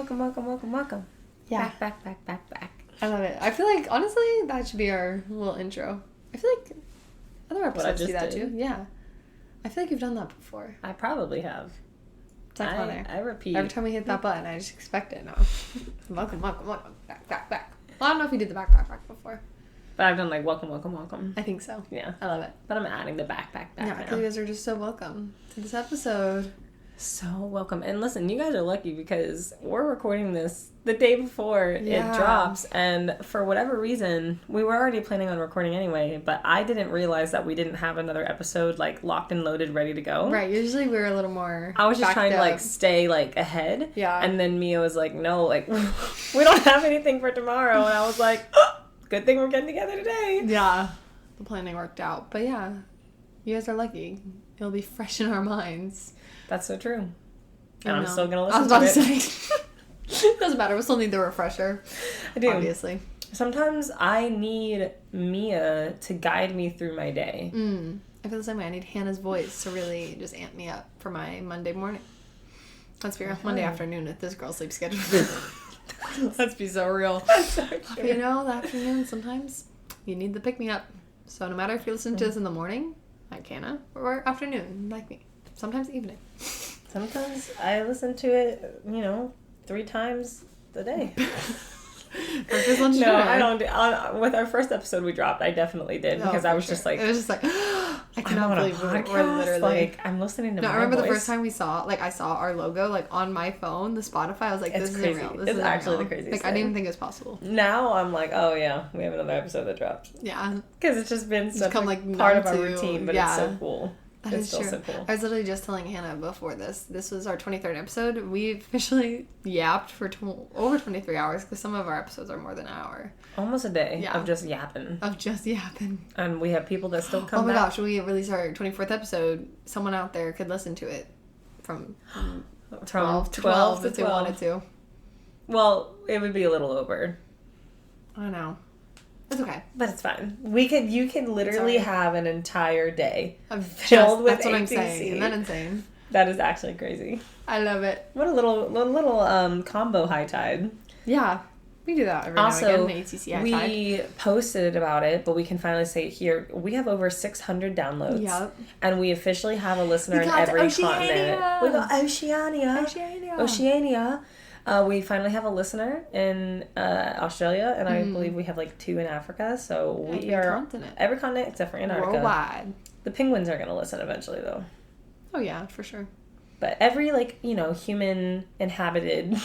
welcome. Yeah. Back. I love it. I feel like, honestly, that should be our little intro. I feel like other episodes do that too. Yeah. I feel like you've done that before. I probably have. It's iconic. I repeat. Every time we hit that button, I just expect it now. Welcome. Back. Well, I don't know if we did the back before. But I've done like welcome. I think so. Yeah. I love it. But I'm adding the back Yeah, now. because you guys are just so welcome to this episode. So welcome. And listen, you guys are lucky because we're recording this the day before it drops. And for whatever reason, we were already planning on recording anyway, but I didn't realize that we didn't have another episode like locked and loaded, ready to go. Right. Usually we're a little more I was just trying to like stay like ahead. Yeah. And then Mia was like, no, like we don't have anything for tomorrow. And I was like, oh, good thing we're getting together today. Yeah. The planning worked out. But yeah, you guys are lucky. It'll be fresh in our minds. That's so true. And I'm still going to listen to it. I was about to say. Doesn't matter. We still need the refresher. I do. Obviously. Sometimes I need Mia to guide me through my day. I feel the same way. I need Hannah's voice to really just amp me up for my Monday morning. Let's be real. Monday afternoon at this girl's sleep schedule. Let's be so real. That's so true. You know, the afternoon, sometimes you need the pick-me-up. So no matter if you listen to this in the morning, like Hannah, or afternoon, like me. Sometimes evening. Sometimes I listen to it, 3 times a day. Breakfast, lunch, No, dinner. I don't. With our first episode we dropped, I definitely did because I was just like, it was just like, I cannot believe we're literally like I'm listening to. No, my I remember voice. the first time I saw our logo like on my phone, the Spotify. I was like, this It's isn't crazy. real. This It's isn't actually real. the craziest Like I thing. didn't even think it was possible. Now I'm like, oh yeah, we have another episode that dropped Yeah, because it's just been such become, a like, part of numb our to- routine, but yeah. it's so cool. that It's is still true. so cool. I was literally just telling Hannah before this. This was our 23rd episode. We officially yapped for over 23 hours because some of our episodes are more than an hour Almost a day Yeah. of just yapping, of just yapping. and we have people that still come Oh my back. gosh, when we release our 24th episode, someone out there could listen to it from 12 to 12 if they wanted to. Well, it would be a little over, I know. It's okay. but it's fine. You can literally alright. have an entire day I'm filled with that's what I'm ATC. saying. Isn't that insane? That is actually crazy. I love it. What a little combo high tide. Yeah. We do that every Also, now and again. ATC high tide. we posted about it, but we can finally say it here. We have over 600 downloads. Yep. And we officially have a listener We in got every Oceania. continent. We got Oceania. Oceania. Oceania. We finally have a listener in Australia, and I believe we have like 2 in Africa. So we Every are continent. every continent except for Antarctica. Worldwide. The penguins are going to listen eventually, though. Oh yeah, for sure. But every human inhabited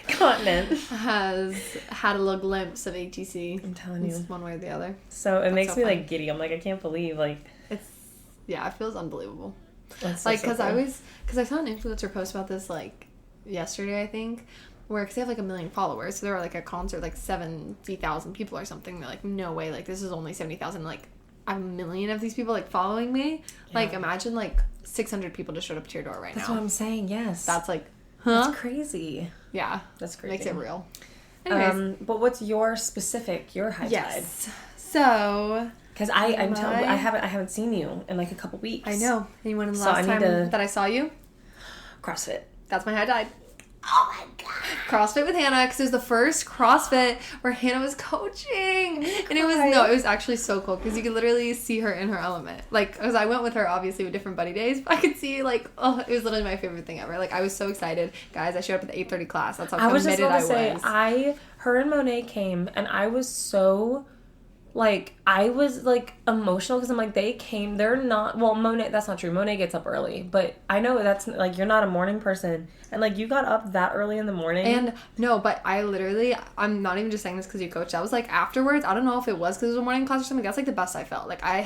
continent Has had a little glimpse of ATC. I'm telling you. It's one way or the other. So it makes so me fun. like giddy. I'm like, I can't believe It feels unbelievable. that's so, Like, so because cool. I saw an influencer post about this, like, yesterday, I think, where, because they have, like, 1 million followers, so there were, like, a concert, like, 70,000 people or something, they're like, no way, like, this is only 70,000, like, I have 1 million of these people, like, following me, like, imagine, like, 600 people just showed up to your door right That's now. what I'm saying. Yes, That's, like, huh? that's crazy. Yeah. That's crazy. Makes it real. Anyways. But what's your high tide? Yes. So, Because I haven't seen you in like a couple weeks. I know. And you went in the So last I need time to- that I saw you? CrossFit. That's my high tide. Oh my god. CrossFit with Hannah, because it was the first CrossFit where Hannah was coaching, and it was actually so cool because you could literally see her in her element. Like, because I went with her obviously with different buddy days, but I could see like, oh, it was literally my favorite thing ever. Like, I was so excited, guys. I showed up at the 8:30 class. That's how I was just committed about to I say, was. her and Monet came, and I was so. Like, I was, like, emotional because I'm like, they came, they're not, well, Monet, that's not true. Monet gets up early, but I know that's, like, you're not a morning person. And, like, you got up that early in the morning. And, no, but I'm not even just saying this because you coached. I was, like, afterwards, I don't know if it was because it was a morning class or something. That's, like, the best I felt. Like, I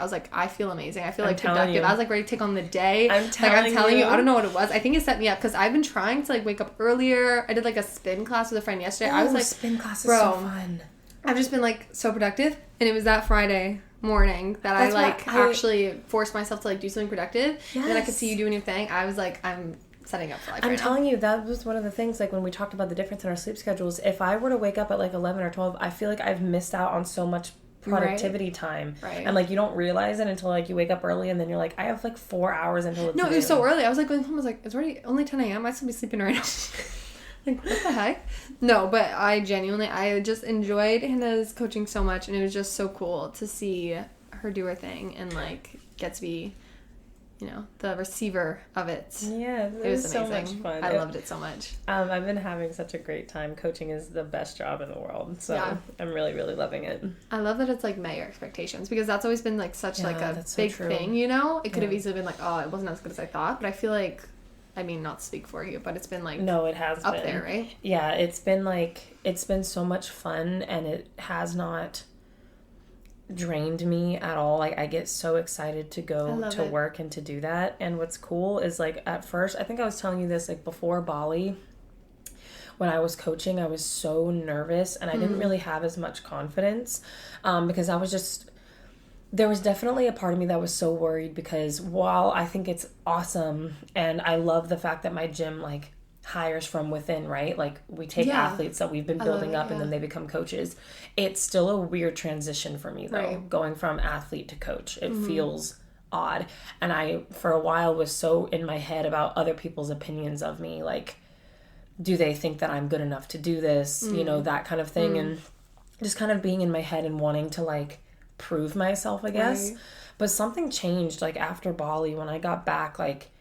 was, like, I feel amazing. I feel, like, productive. You. I was, like, ready to take on the day. I'm telling you. you. I don't know what it was. I think it set me up because I've been trying to, like, wake up earlier. I did, like, a spin class with a friend yesterday. I was, like, spin class is bro, so fun. I've just been, like, so productive. And it was that Friday morning that That's I, like, what I- actually forced myself to, like, do something productive. And then I could Yes. see you doing your thing. I was, like, I'm setting up for life I'm right telling you, that was one of the things, like, when we talked about the difference in our sleep schedules, if I were to wake up at, like, 11 or 12, I feel like I've missed out on so much productivity time. Right. And, like, you don't realize it until, like, you wake up early, and then you're like, I have, like, 4 hours until it's No, it was noon. so early. I was, like, going home. I was like, it's already only 10 a.m. I might still be sleeping right now. Like, what the heck? No, but I just enjoyed Hannah's coaching so much, and it was just so cool to see her do her thing and, like, get to be, you know, the receiver of it. Yeah, it was so much fun. I loved it so much. I've been having such a great time. Coaching is the best job in the world, so I'm really, really loving it. I love that it's, like, met your expectations, because that's always been, like, such, like, a big thing, you know? It could have easily been, like, oh, it wasn't as good as I thought, but I feel like, I mean, not to speak for you, but it's been, like... No, it has up been. there, right? Yeah, it's been so much fun, and it has not drained me at all. Like, I get so excited to go to work and to do that. And what's cool is, like, at first, I think I was telling you this, like, before Bali, when I was coaching, I was so nervous, and I didn't really have as much confidence, because I was just... There was definitely a part of me that was so worried, because while I think it's awesome and I love the fact that my gym, like, hires from within, right? Like, we take athletes that we've been building up and then they become coaches. It's still a weird transition for me, though, going from athlete to coach. It feels odd. And I, for a while, was so in my head about other people's opinions of me. Like, do they think that I'm good enough to do this? You know, that kind of thing. And just kind of being in my head and wanting to, like, prove myself, I guess. But something changed, like, after Bali, when I got back. Like,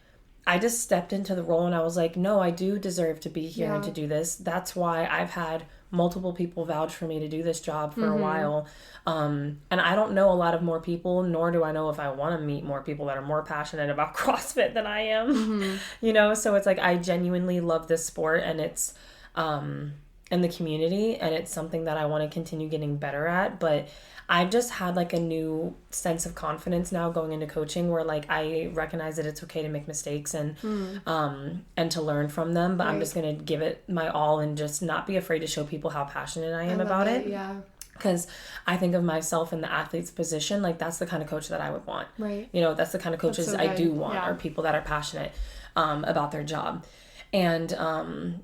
I just stepped into the role and I was like, no, I do deserve to be here and to do this. That's why I've had multiple people vouch for me to do this job for a while. And I don't know a lot of more people, nor do I know if I want to meet more people that are more passionate about CrossFit than I am. You know, so it's like, I genuinely love this sport, and it's in the community, and it's something that I want to continue getting better at. But I've just had, like, a new sense of confidence now going into coaching, where, like, I recognize that it's okay to make mistakes and to learn from them, but I'm just going to give it my all and just not be afraid to show people how passionate I am about it. Yeah. Because I think of myself in the athlete's position, like, that's the kind of coach that I would want. Right. You know, that's the kind of coaches I do want, are people that are passionate about their job. And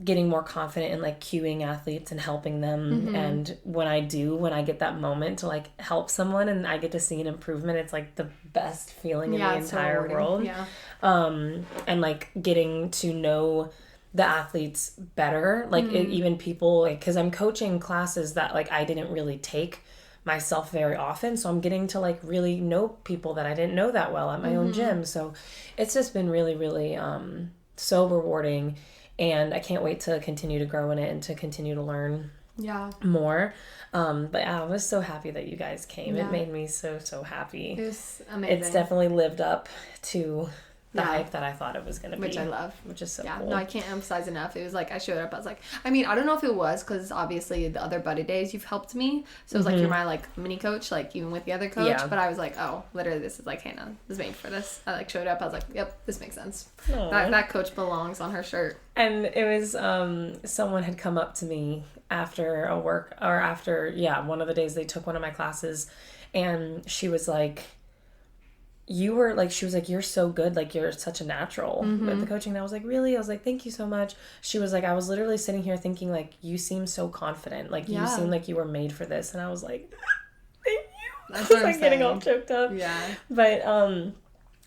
getting more confident in, like, cueing athletes and helping them. And when I get that moment to, like, help someone and I get to see an improvement, it's, like, the best feeling in the entire world. Yeah. And, like, getting to know the athletes better, like, even people, like, because I'm coaching classes that, like, I didn't really take myself very often, so I'm getting to, like, really know people that I didn't know that well at my own gym. So it's just been really, really so rewarding, and I can't wait to continue to grow in it and to continue to learn more. But I was so happy that you guys came. It made me so happy. It was amazing. It's definitely lived up to the hype that I thought it was going to be. Which I love. Which is so cool. No, I can't emphasize enough. It was like, I showed up, I was like, I mean, I don't know if it was, because obviously the other buddy days you've helped me. So it was like, you're my, like, mini coach, like, even with the other coach. Yeah. But I was like, oh, literally, this is, like, Hannah was made for this. I, like, showed up, I was like, yep, this makes sense. That coach belongs on her shirt. And it was, someone had come up to me after one of the days they took one of my classes, and she was like, she was like, you're so good, like, you're such a natural with the coaching. And I was like, really? I was like, thank you so much. She was like, I was literally sitting here thinking, like, you seem so confident, like, you seem like you were made for this. And I was like, thank you. That's what I'm like saying. Getting all choked up. Yeah. But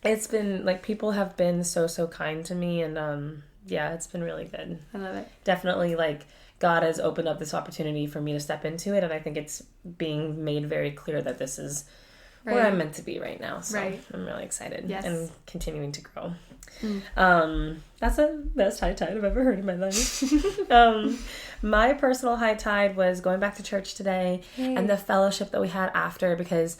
it's been, like, people have been so kind to me, and it's been really good. I love it. Definitely, like, God has opened up this opportunity for me to step into it, and I think it's being made very clear that this is where I'm meant to be right now. So I'm really excited and continuing to grow. That's the best high tide I've ever heard in my life. My personal high tide was going back to church today and the fellowship that we had after, because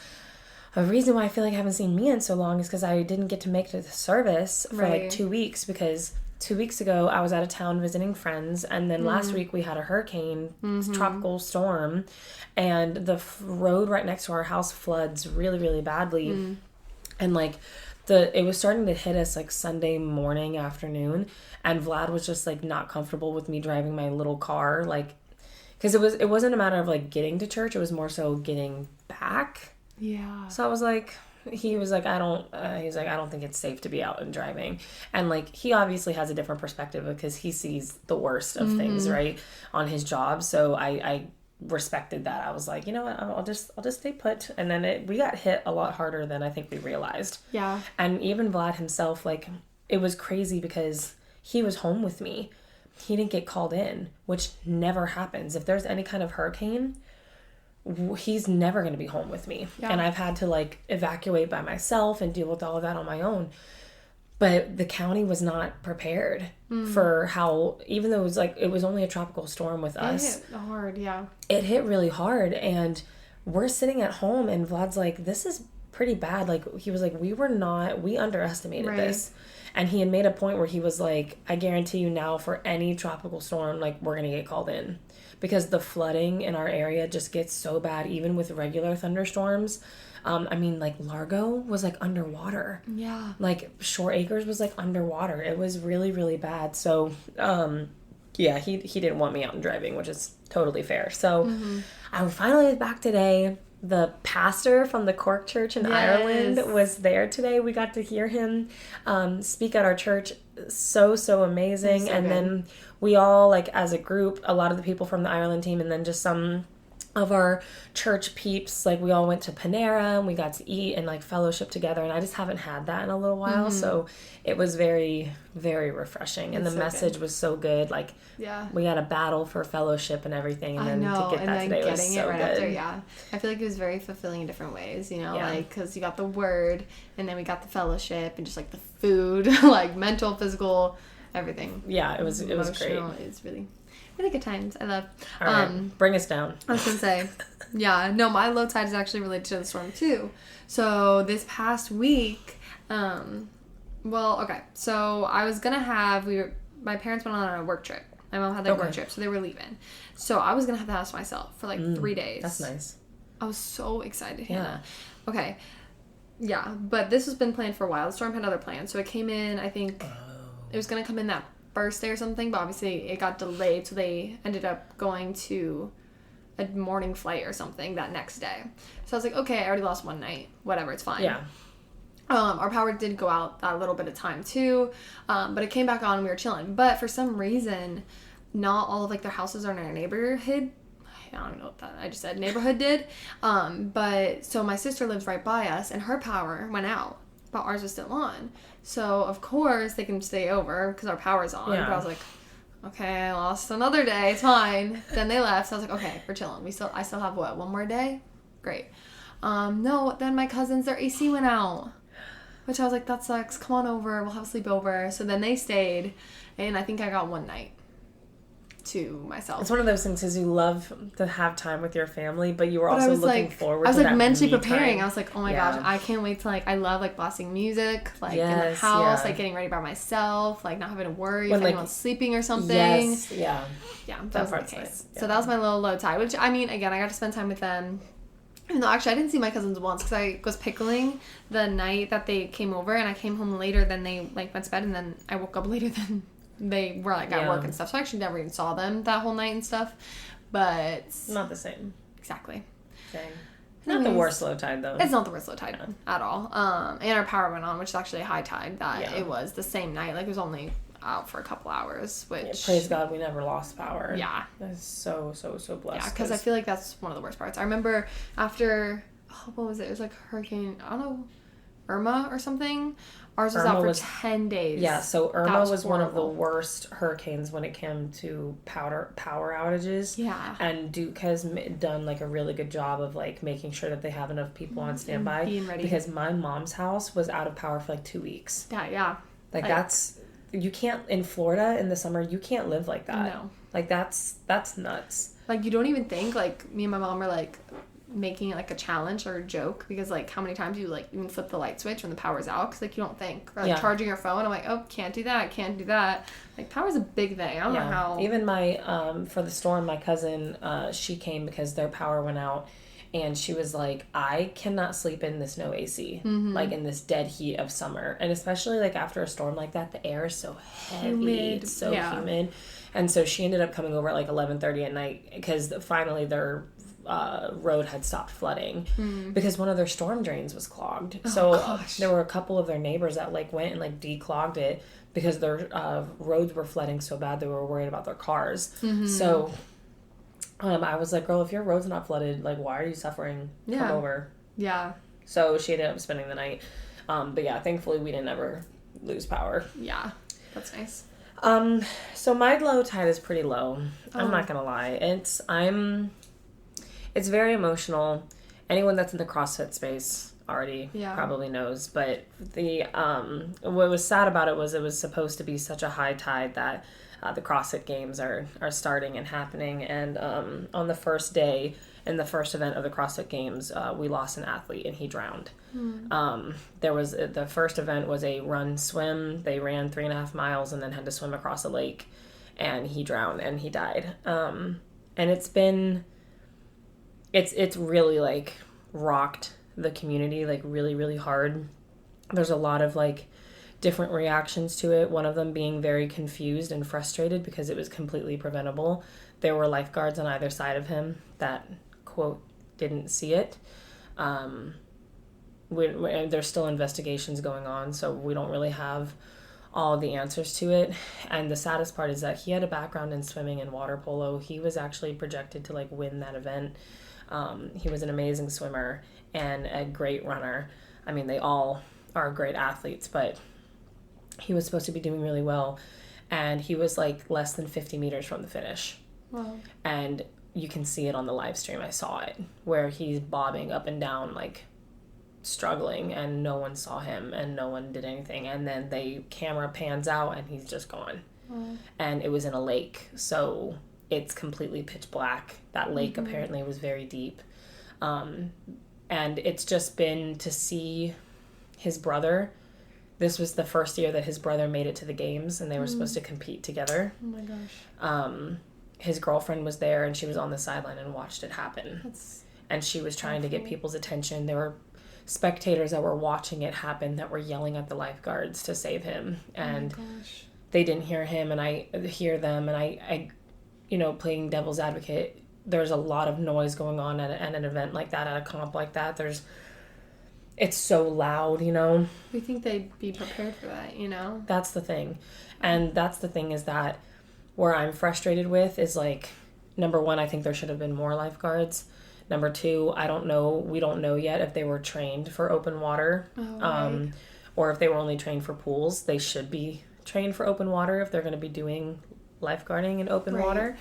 a reason why I feel like I haven't seen Mia in so long is because I didn't get to make it to the service for like 2 weeks, because 2 weeks ago I was out of town visiting friends, and then last week we had a hurricane, tropical storm, and the road right next to our house floods really, really badly. And like it was starting to hit us like Sunday morning, afternoon, and Vlad was just like not comfortable with me driving my little car, like, because it wasn't a matter of like getting to church, it was more so getting back. Yeah. So I was like, he was like, I don't think it's safe to be out and driving. And like, he obviously has a different perspective because he sees the worst of things, right, on his job. So I respected that. I was like, you know what, I'll just stay put. And then we got hit a lot harder than I think we realized. Yeah. And even Vlad himself, like, it was crazy because he was home with me, he didn't get called in, which never happens. If there's any kind of hurricane, he's never going to be home with me. Yeah. And I've had to like evacuate by myself and deal with all of that on my own. But the county was not prepared for how, even though it was only a tropical storm with us. It hit hard, yeah. It hit really hard. And we're sitting at home and Vlad's like, this is pretty bad. Like, he was like, we underestimated this. And he had made a point where he was like, I guarantee you now for any tropical storm, like, we're going to get called in. Because the flooding in our area just gets so bad, even with regular thunderstorms. Like Largo was like underwater. Yeah. Like Shore Acres was like underwater. It was really, really bad. So, he didn't want me out and driving, which is totally fair. So I finally was back today. The pastor from the Cork Church in Ireland was there today. We got to hear him speak at our church. So amazing. And then we all, like, as a group, a lot of the people from the Ireland team, and then just some of our church peeps, like, we all went to Panera and we got to eat and like fellowship together, and I just haven't had that in a little while. So it was very, very refreshing, and the message was so good. Like, we had a battle for fellowship and everything, and then to get that today was so good. After, I feel like it was very fulfilling in different ways, like, because you got the word, and then we got the fellowship, and just like the food, like mental, physical, everything. It was great. It's really good times. I love. All right, bring us down. I was gonna say, my low tide is actually related to the storm too. So this past week, so I was gonna have my parents went on a work trip. My mom had their work trip, so they were leaving. So I was gonna have the house myself for like 3 days. That's nice. I was so excited. Hannah. Okay. Yeah, but this has been planned for a while. The storm had other plans, so it came in. I think it was gonna come in that first day or something, but obviously it got delayed, so they ended up going to a morning flight or something that next day. So I was like, okay, I already lost one night, whatever, it's fine. Our power did go out that little bit of time too, but it came back on and we were chilling. But for some reason, not all of like their houses are in our neighborhood. I don't know what that I just said neighborhood did. But so my sister lives right by us and her power went out, but ours was still on. So, of course, they can stay over because our power's on. But I was like, okay, I lost another day. It's fine. Then they left. So I was like, okay, we're chilling. I still have, one more day? Great. No, then my cousins, their AC went out. Which I was like, that sucks. Come on over. We'll have a sleepover. So then they stayed. And I think I got one night to myself. It's one of those things is you love to have time with your family, but you were also looking forward to that. I was like mentally preparing. I was like, oh my gosh, I can't wait to I love like blasting music, like in the house, like getting ready by myself, like not having to worry if anyone's sleeping or something. Yeah, that was the case. Nice. Yeah. So that was my little low tide, which I mean, again, I got to spend time with them. Even though actually I didn't see my cousins once because I was pickling the night that they came over, and I came home later than they went to bed, and then I woke up later than they were at work and stuff, so I actually never even saw them that whole night and stuff. But not the same. Exactly. Same. Not the worst low tide though. It's not the worst low tide at all. And our power went on, which is actually a high tide. It was the same night. Like it was only out for a couple hours. Which praise God we never lost power. Yeah. That's so blessed. Yeah, because I feel like that's one of the worst parts. I remember after what was it? It was like Hurricane Irma or something. Ours was out for 10 days. Yeah, so Irma was one of the worst hurricanes when it came to power outages. Yeah. And Duke has done like a really good job of like making sure that they have enough people on standby. Being ready. Because my mom's house was out of power for like 2 weeks. Yeah. Like that's, you can't, in Florida in the summer, you can't live like that. No. Like that's nuts. Like you don't even think, like me and my mom were like making it like a challenge or a joke because like how many times you like even flip the light switch when the power's out because like you don't think or like charging your phone I'm like can't do that like power's a big thing. I don't know how. Even my for the storm my cousin she came because their power went out and she was like I cannot sleep in this no AC like in this dead heat of summer, and especially like after a storm like that the air is so heavy, it's so humid, and so she ended up coming over at like 11:30 at night because finally their road had stopped flooding because one of their storm drains was clogged. There were a couple of their neighbors that like went and like declogged it because their roads were flooding so bad they were worried about their cars. So I was like, girl, if your road's not flooded, like why are you suffering? Come over. So she ended up spending the night, but thankfully we didn't ever lose power. That's nice. So my low tide is pretty low. I'm Oh. not gonna lie. It's very emotional. Anyone that's in the CrossFit space already probably knows. But what was sad about it was supposed to be such a high tide that the CrossFit Games are starting and happening. And on the first day, in the first event of the CrossFit Games, we lost an athlete and he drowned. The first event was a run swim. They ran 3.5 miles and then had to swim across a lake, and he drowned and he died. And it's really like rocked the community like really, really hard. There's a lot of like different reactions to it. One of them being very confused and frustrated because it was completely preventable. There were lifeguards on either side of him that, quote, didn't see it. There's still investigations going on, so we don't really have all of the answers to it. And the saddest part is that he had a background in swimming and water polo. He was actually projected to like win that event. He was an amazing swimmer and a great runner. I mean, they all are great athletes, but he was supposed to be doing really well. And he was like less than 50 meters from the finish. Wow. And you can see it on the live stream. I saw it where he's bobbing up and down, like struggling, and no one saw him and no one did anything. And then the camera pans out and he's just gone. And it was in a lake, so it's completely pitch black. That lake apparently was very deep. And it's just been to see his brother. This was the first year that his brother made it to the games, and they were supposed to compete together. Oh my gosh. His girlfriend was there, and she was on the sideline and watched it happen. And she was trying to get people's attention. There were spectators that were watching it happen that were yelling at the lifeguards to save him. And they didn't hear him, and I hear them. And I playing devil's advocate, there's a lot of noise going on at an event like that, at a comp like that. It's so loud, We think they'd be prepared for that, That's the thing. And that's the thing is that where I'm frustrated with is like, number one, I think there should have been more lifeguards. Number two, we don't know yet if they were trained for open water, or if they were only trained for pools. They should be trained for open water if they're going to be doing lifeguarding in open water.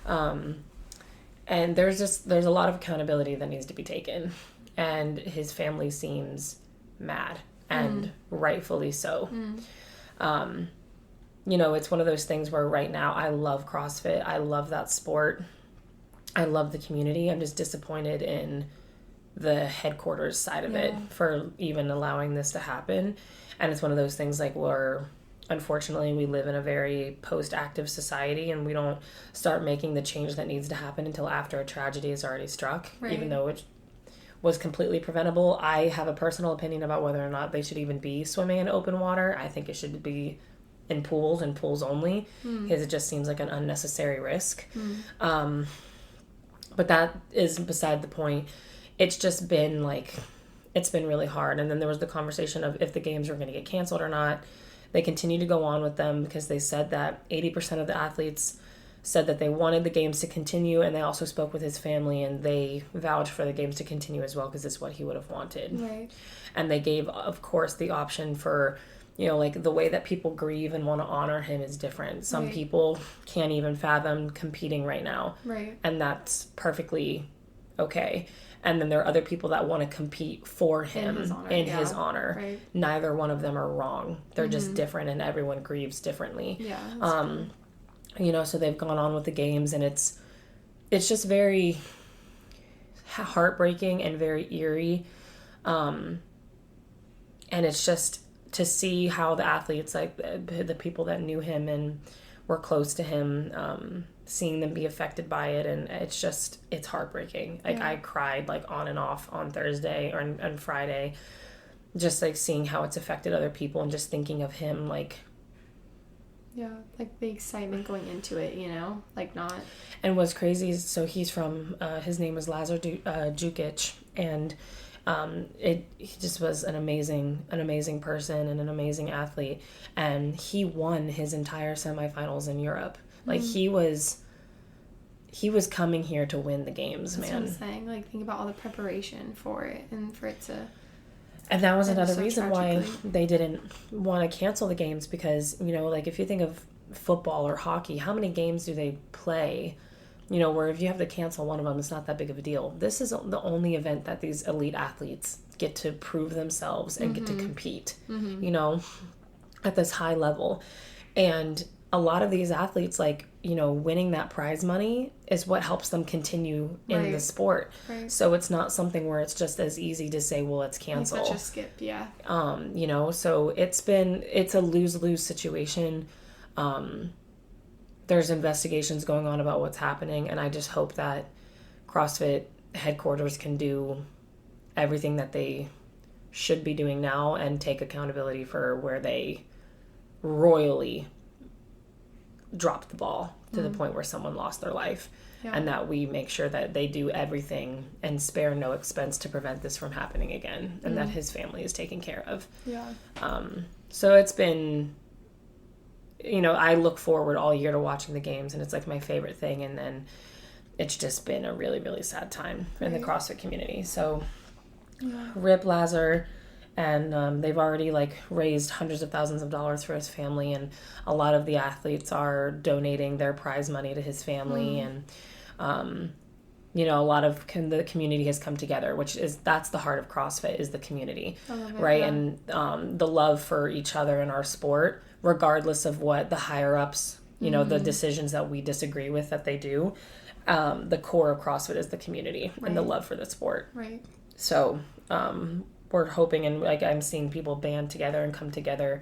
And there's a lot of accountability that needs to be taken. And his family seems mad, and rightfully so. It's one of those things where right now I love CrossFit. I love that sport. I love the community. I'm just disappointed in the headquarters side of it for even allowing this to happen. And it's one of those things like where, unfortunately, we live in a very post-active society, and we don't start making the change that needs to happen until after a tragedy is already struck, even though it was completely preventable. I have a personal opinion about whether or not they should even be swimming in open water. I think it should be in pools and pools only, because it just seems like an unnecessary risk. But that is beside the point. It's just been it's been really hard. And then there was the conversation of if the games were going to get canceled or not. They continue to go on with them because they said that 80% of the athletes said that they wanted the games to continue, and they also spoke with his family, and they vouched for the games to continue as well because it's what he would have wanted. Right. And they gave, of course, the option for, the way that people grieve and want to honor him is different. Some people can't even fathom competing right now. Right. And that's perfectly okay. And then there are other people that want to compete for him in his honor. Right. Neither one of them are wrong. They're just different, and everyone grieves differently. Yeah. So they've gone on with the games, and it's just very heartbreaking and very eerie. And it's just to see how the athletes, like the people that knew him and were close to him, seeing them be affected by it, and it's heartbreaking. I cried on and off on Thursday or on Friday, just seeing how it's affected other people, and just thinking of him the excitement going into it, not. And what's crazy is, so he's from his name was Lazar Jukic, and he just was an amazing person and an amazing athlete, and he won his entire semifinals in Europe. He was coming here to win the games. That's man. What I'm saying. Think about all the preparation for it, and for it to. And that was another reason why they didn't want to cancel the games, because if you think of football or hockey, how many games do they play? You know, where if you have to cancel one of them, it's not that big of a deal. This is the only event that these elite athletes get to prove themselves and get to compete, you know, at this high level. And a lot of these athletes, like, you know, winning that prize money is what helps them continue in the sport. Right. So it's not something where it's just as easy to say, well, let's cancel. Like such a skip, yeah. You know, so it's a lose-lose situation. There's investigations going on about what's happening, and I just hope that CrossFit headquarters can do everything that they should be doing now and take accountability for where they royally dropped the ball to the point where someone lost their life. And that we make sure that they do everything and spare no expense to prevent this from happening again, and that his family is taken care of. Yeah. So it's been, you know, I look forward all year to watching the games, and it's like my favorite thing. And then it's just been a really, really sad time in the CrossFit community. So Rip Lazar, and they've already like raised hundreds of thousands of dollars for his family, and a lot of the athletes are donating their prize money to his family. And you know, a lot of the community has come together, that's the heart of CrossFit, is the community, right? Yeah. And the love for each other in our sport, regardless of what the higher ups, you know, the decisions that we disagree with that they do. The core of CrossFit is the community and the love for the sport. Right. So we're hoping, and like I'm seeing people band together and come together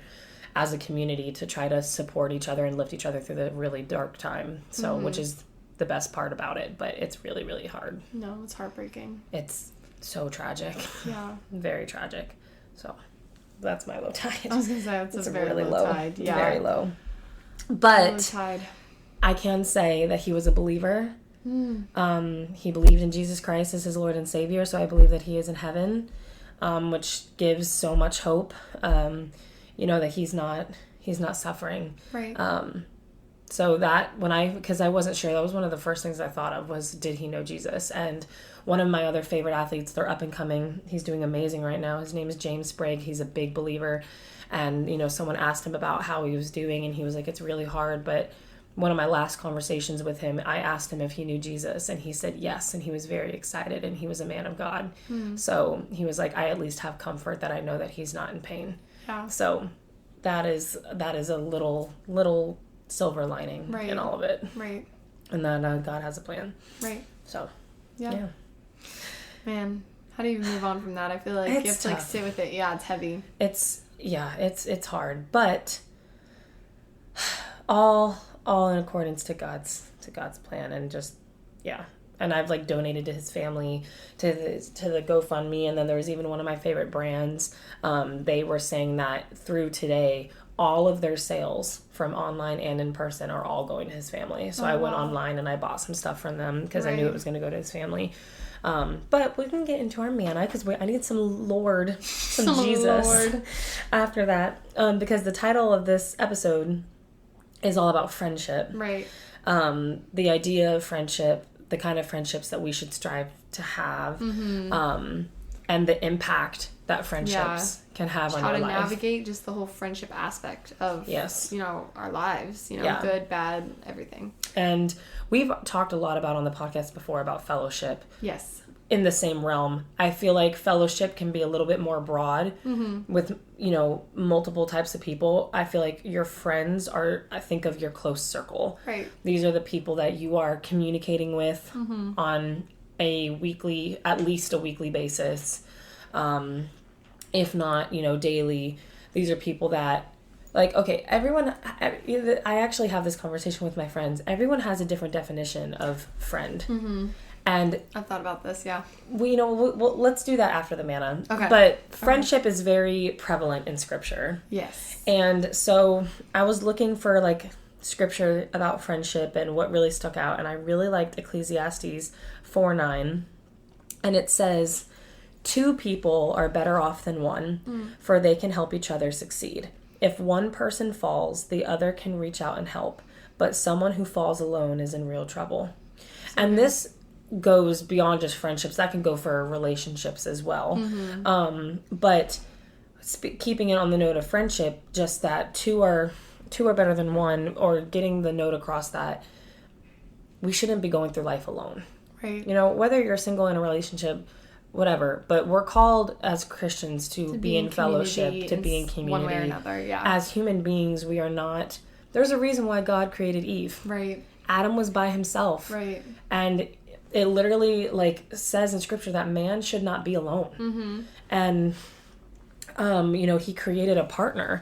as a community to try to support each other and lift each other through the really dark time. So which is the best part about it, but it's really, really hard. No, it's heartbreaking. It's so tragic. Yeah. Very tragic. So that's my low tide. I was going to say, it's a very really low tide. Yeah. Very low. But low tide. I can say that he was a believer. He believed in Jesus Christ as his Lord and Savior, so I believe that he is in heaven, which gives so much hope, you know, that he's not suffering. Right. So that because I wasn't sure, that was one of the first things I thought of was, did he know Jesus? And one of my other favorite athletes, they're up and coming, he's doing amazing right now. His name is James Sprague. He's a big believer. And, you know, someone asked him about how he was doing, and he was like, it's really hard. But one of my last conversations with him, I asked him if he knew Jesus, and he said yes. And he was very excited, and he was a man of God. So he was like, I at least have comfort that I know that he's not in pain. Yeah. So that is a little silver lining in all of it. Right. And that God has a plan. Right. So, yeah. Man, how do you move on from that? I feel like you have to like sit with it. Yeah, it's heavy. It's hard, but all in accordance to God's plan, and just and I've like donated to his family, to the GoFundMe, and then there was even one of my favorite brands. They were saying that through today, all of their sales from online and in person are all going to his family. So I went online and I bought some stuff from them because I knew it was going to go to his family. But we can get into our manna because I need some Lord, some Jesus Lord. After that. Because the title of this episode is all about friendship. Right. The idea of friendship, the kind of friendships that we should strive to have, and the impact that friendships can have on our life. How to navigate just the whole friendship aspect of, you know, our lives, you know, good, bad, everything. And we've talked a lot on the podcast before about fellowship. Yes. In the same realm. I feel like fellowship can be a little bit more broad with, you know, multiple types of people. I feel like your friends are, I think of your close circle. Right. These are the people that you are communicating with on at least a weekly basis. If not, you know, daily. These are people that, like, okay, I actually have this conversation with my friends. Everyone has a different definition of friend. And I've thought about this, let's do that after the manna. Okay. But friendship is very prevalent in scripture. Yes. And so I was looking for like scripture about friendship and what really stuck out. And I really liked Ecclesiastes 4:9. And it says, 2 people are better off than one, for they can help each other succeed. If one person falls, the other can reach out and help. But someone who falls alone is in real trouble. And this goes beyond just friendships. That can go for relationships as well. But keeping it on the note of friendship, just that two two are better than one, or getting the note across that we shouldn't be going through life alone. Right. You know, whether you're single in a relationship, whatever, but we're called as Christians to be in fellowship, to be in community. One way or another, yeah. As human beings, we are not... There's a reason why God created Eve. Right. Adam was by himself. Right. And it literally, like, says in Scripture that man should not be alone. Mm-hmm. And, you know, he created a partner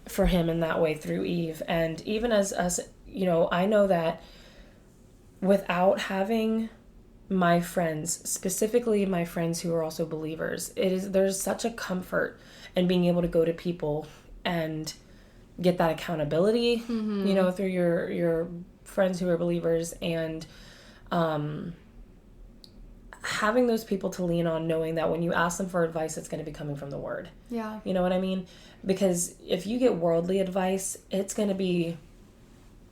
for him in that way through Eve. And even as you know, I know that without having my friends, specifically my friends who are also believers, there's such a comfort in being able to go to people and get that accountability, mm-hmm. you know, through your friends who are believers, and having those people to lean on, knowing that when you ask them for advice, it's going to be coming from the Word. Yeah. You know what I mean? Because if you get worldly advice, it's going to be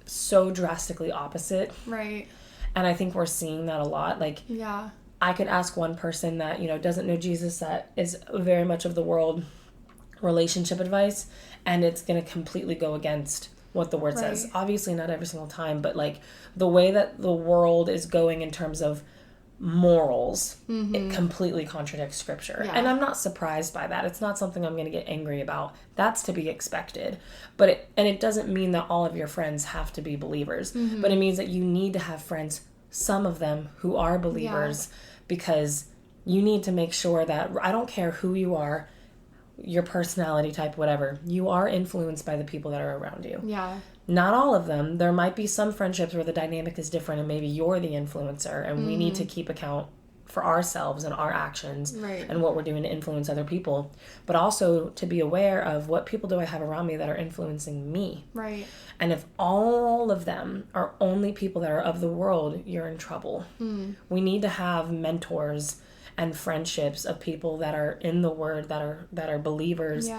so drastically opposite. Right. And I think we're seeing that a lot. Like, yeah. I could ask one person that, you know, doesn't know Jesus, that is very much of the world, relationship advice, and it's going to completely go against what the Word says. Obviously not every single time, but like the way that the world is going in terms of morals, mm-hmm. it completely contradicts Scripture. Yeah. And I'm not surprised by that. It's not something I'm going to get angry about. That's to be expected. But it doesn't mean that all of your friends have to be believers, mm-hmm. but it means that you need to have friends, some of them who are believers, because you need to make sure that, I don't care who you are, your personality type, whatever, you are influenced by the people that are around you. Yeah. Not all of them. There might be some friendships where the dynamic is different and maybe you're the influencer, and we need to keep account for ourselves and our actions and what we're doing to influence other people, but also to be aware of what people do I have around me that are influencing me. Right. And if all of them are only people that are of the world, you're in trouble. We need to have mentors and friendships of people that are in the Word, that are believers,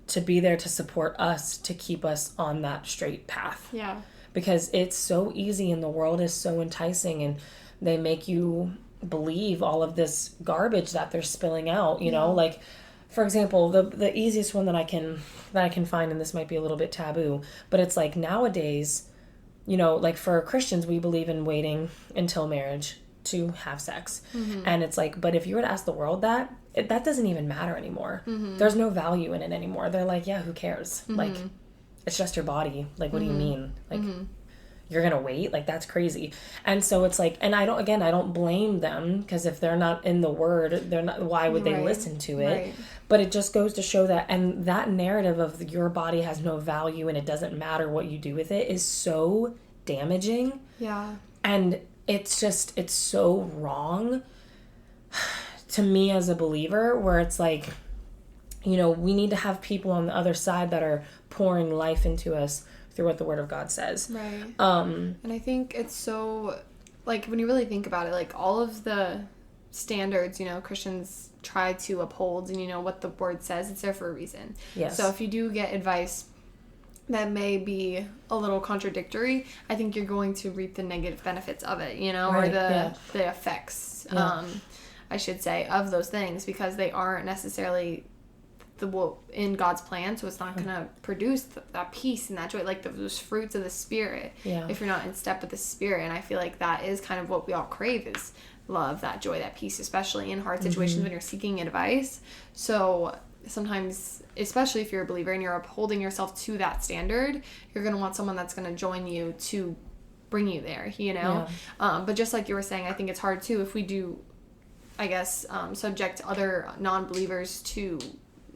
to be there to support us, to keep us on that straight path. Yeah. Because it's so easy, and the world is so enticing, and they make you believe all of this garbage that they're spilling out, you know, like, for example, the easiest one that I can find, and this might be a little bit taboo, but it's like nowadays, you know, like for Christians, we believe in waiting until marriage to have sex. Mm-hmm. And it's like, but if you were to ask the world that doesn't even matter anymore. Mm-hmm. There's no value in it anymore. They're like, yeah, who cares? Mm-hmm. Like, it's just your body. Like, what do you mean? Like, you're gonna wait? Like, that's crazy. And so it's like, and I don't blame them, because if they're not in the Word, they're not, why would they listen to it? Right. But it just goes to show that, and that narrative of your body has no value and it doesn't matter what you do with it is so damaging. Yeah. And it's so wrong to me as a believer, where it's like, you know, we need to have people on the other side that are pouring life into us through what the Word of God says. Right. And I think it's so, like, when you really think about it, like, all of the standards, you know, Christians try to uphold, and, you know, what the Word says, it's there for a reason. Yes. So if you do get advice that may be a little contradictory, I think you're going to reap the negative benefits of it, you know, or the effects, I should say, of those things, because they aren't necessarily in God's plan, so it's not going to produce that peace and that joy, like those fruits of the Spirit, if you're not in step with the Spirit. And I feel like that is kind of what we all crave, is love, that joy, that peace, especially in hard situations when you're seeking advice. So sometimes, especially if you're a believer and you're upholding yourself to that standard, you're going to want someone that's going to join you to bring you there, you know? But just like you were saying, I think it's hard too if we do, I guess, subject other non-believers to,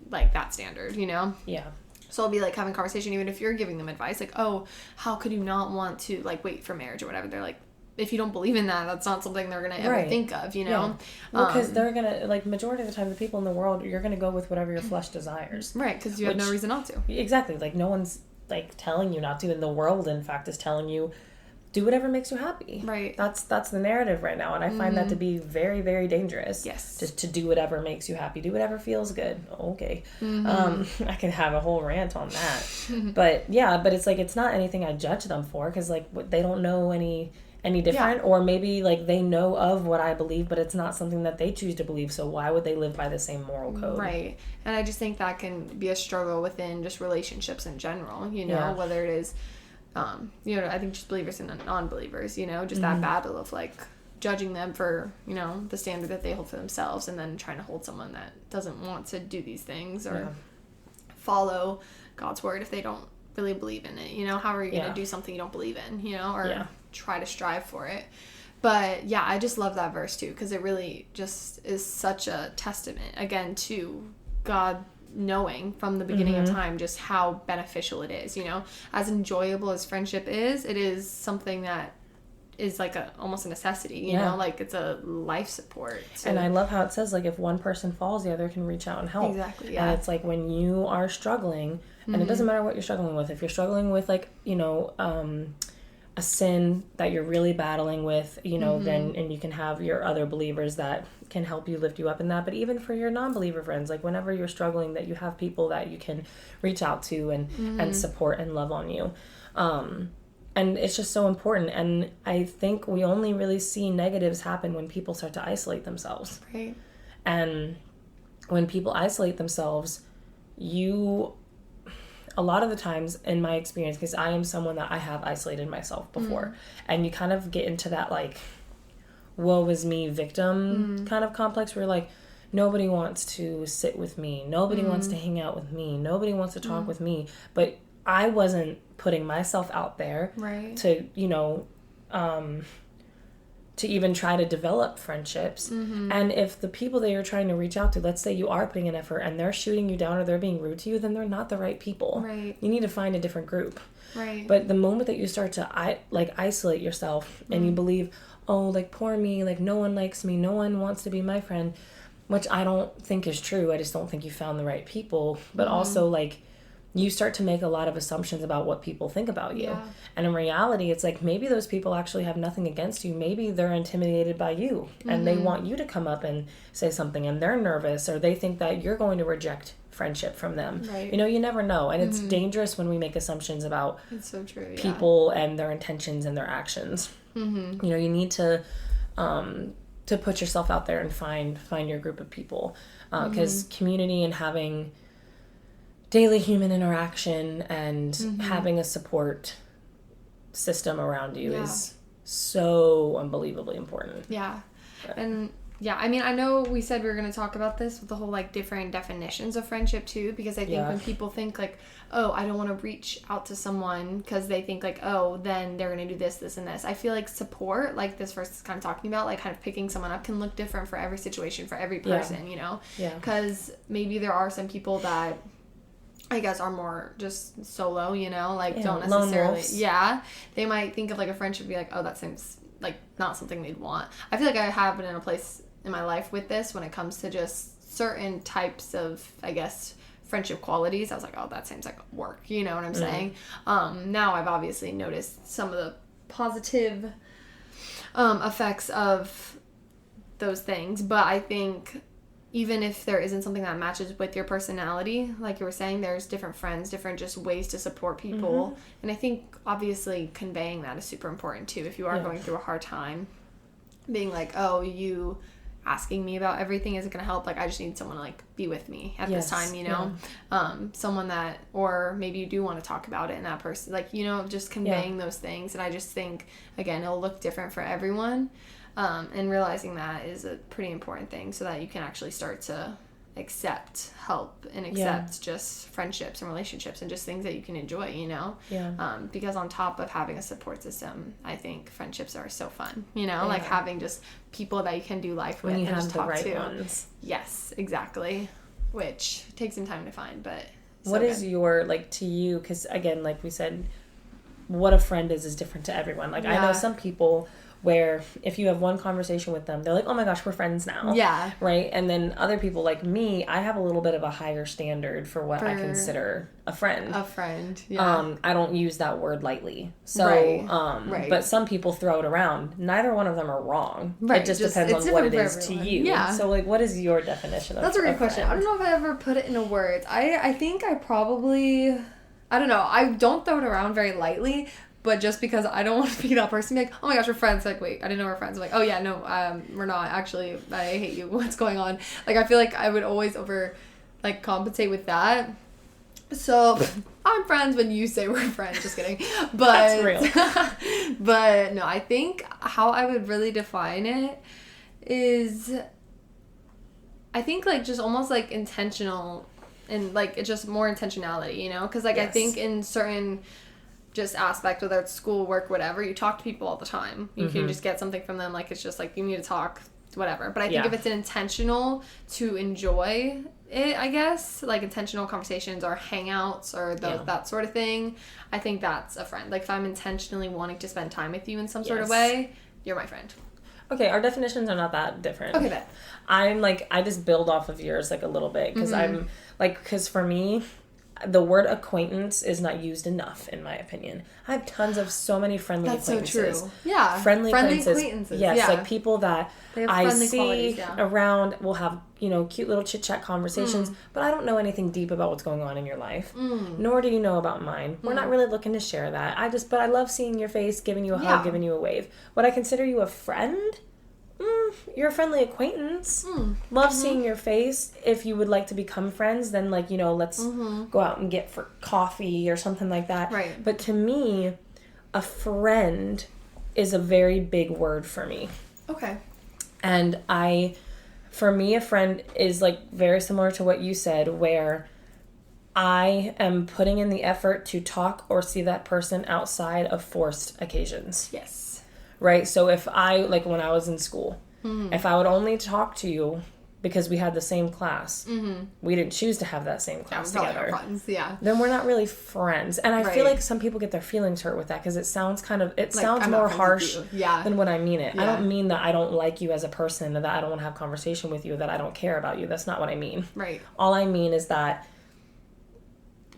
like, that standard, you know? Yeah. So I'll be, like, having a conversation, even if you're giving them advice, like, oh, how could you not want to, like, wait for marriage or whatever? They're like, if you don't believe in that, that's not something they're going to ever think of, you know? Yeah. Well, because they're going to, like, majority of the time, the people in the world, you're going to go with whatever your flesh desires. Right, because you have no reason not to. Exactly. Like, no one's, like, telling you not to. And the world, in fact, is telling you, do whatever makes you happy. Right. That's the narrative right now. And I find that to be very, very dangerous. Yes. Just to do whatever makes you happy. Do whatever feels good. Okay. I can have a whole rant on that. But, yeah, but it's like, it's not anything I judge them for, because, like, they don't know any any different, or maybe like they know of what I believe, but it's not something that they choose to believe, so why would they live by the same moral code? Right. And I just think that can be a struggle within just relationships in general, you know, whether it is you know, I think just believers and non-believers, you know, just that battle of like judging them for, you know, the standard that they hold for themselves, and then trying to hold someone that doesn't want to do these things or follow God's word if they don't really believe in it. You know, how are you going to do something you don't believe in, you know, or try to strive for it? But yeah, I just love that verse too, because it really just is such a testament again to God knowing from the beginning of time just how beneficial it is, you know. As enjoyable as friendship is, it is something that is like almost a necessity, you know, like it's a life support. So. And I love how it says like if one person falls, the other can reach out and help. Exactly. Yeah. And it's like when you are struggling, and it doesn't matter what you're struggling with. If you're struggling with like, you know, a sin that you're really battling with, you know, then, and you can have your other believers that can help you, lift you up in that. But even for your non-believer friends, like whenever you're struggling, that you have people that you can reach out to and support and love on you. And it's just so important. And I think we only really see negatives happen when people start to isolate themselves. Right. And when people isolate themselves, a lot of the times in my experience, because I am someone that I have isolated myself before, and you kind of get into that like woe is me victim kind of complex where like nobody wants to sit with me, nobody wants to hang out with me, nobody wants to talk with me, but I wasn't putting myself out there to, you know, to even try to develop friendships. And if the people that you're trying to reach out to, let's say you are putting an effort and they're shooting you down or they're being rude to you, then they're not the right people. Right. You need to find a different group. Right. But the moment that you start to isolate yourself and you believe, oh, like poor me, like no one likes me, no one wants to be my friend, which I don't think is true. I just don't think you found the right people. But also like you start to make a lot of assumptions about what people think about you. Yeah. And in reality, it's like maybe those people actually have nothing against you. Maybe they're intimidated by you and they want you to come up and say something and they're nervous or they think that you're going to reject friendship from them. Right. You know, you never know. And it's dangerous when we make assumptions about it's so true, people and their intentions and their actions. You know, you need to put yourself out there and find your group of people. Because community and having daily human interaction and having a support system around you is so unbelievably important. Yeah. And yeah, I mean, I know we said we were going to talk about this with the whole like different definitions of friendship too, because I think when people think like, oh, I don't want to reach out to someone because they think like, oh, then they're going to do this, this, and this. I feel like support, like this verse is kind of talking about, like kind of picking someone up can look different for every situation, for every person, you know? Yeah. Because maybe there are some people that I guess are more just solo, you know, like don't necessarily, they might think of like a friendship and be like, oh, that seems like not something they'd want. I feel like I have been in a place in my life with this when it comes to just certain types of, I guess, friendship qualities. I was like, oh, that seems like work, you know what I'm saying? Now I've obviously noticed some of the positive effects of those things, but I think even if there isn't something that matches with your personality, like you were saying, there's different friends, different just ways to support people. And I think obviously conveying that is super important too. If you are going through a hard time, being like, oh, you asking me about everything isn't going to help. Like, I just need someone to like be with me at this time, you know? Someone that, or maybe you do want to talk about it and that person, like, you know, just conveying those things. And I just think, again, it'll look different for everyone. And realizing that is a pretty important thing so that you can actually start to accept help and accept just friendships and relationships and just things that you can enjoy, you know? Because on top of having a support system, I think friendships are so fun, you know? Like having just people that you can do life with and just talk to. Ones. Yes, exactly. Which takes some time to find, but what is your, like, to you, because again, like we said, what a friend is different to everyone. Like, I know some people where if you have one conversation with them, they're like, oh my gosh, we're friends now. Yeah. Right? And then other people like me, I have a little bit of a higher standard for what I consider a friend. A friend, yeah. I don't use that word lightly. So, but some people throw it around. Neither one of them are wrong. Right. It just depends on what it is to you. Yeah. So, like, what is your definition of That's a great question. I don't know if I ever put it into words. I think I probably, I don't know, I don't throw it around very lightly, but just because I don't want to be that person, be like, oh my gosh, we're friends. Like, wait, I didn't know we're friends. I'm like, oh yeah, no, we're not. Actually, I hate you. What's going on? Like, I feel like I would always compensate with that. So I'm friends when you say we're friends. Just kidding. But That's real. But no, I think how I would really define it is, I think like just almost like intentional, and like it's just more intentionality, you know? Because like Yes. I think in certain just aspect, whether it's school, work, whatever, you talk to people all the time. You can just get something from them. Like it's just like you need to talk, whatever. But I think if it's an intentional to enjoy it, I guess, like intentional conversations or hangouts or that sort of thing, I think that's a friend. Like if I'm intentionally wanting to spend time with you in some sort of way, you're my friend. Okay, our definitions are not that different. Okay, bet. I'm like, I just build off of yours like a little bit because I'm like, because for me, the word acquaintance is not used enough in my opinion. I have tons of so many friendly acquaintances. That's so true. Yeah. Friendly acquaintances. Yes, like people that I see around will have, you know, cute little chit chat conversations, but I don't know anything deep about what's going on in your life. Nor do you know about mine. We're not really looking to share that. But I love seeing your face, giving you a hug, giving you a wave. Would I consider you a friend? You're a friendly acquaintance. Love seeing your face. If you would like to become friends, then like, you know, let's go out and get for coffee or something like that. Right. But to me, a friend is a very big word for me. Okay. And for me, a friend is like very similar to what you said, where I am putting in the effort to talk or see that person outside of forced occasions. Yes. Right? So if like when I was in school, if I would only talk to you because we had the same class, we didn't choose to have that same class together, then we're not really friends. And I feel like some people get their feelings hurt with that because it sounds sounds more harsh than what I mean it. Yeah. I don't mean that I don't like you as a person, that I don't want to have conversation with you, that I don't care about you. That's not what I mean. Right. All I mean is that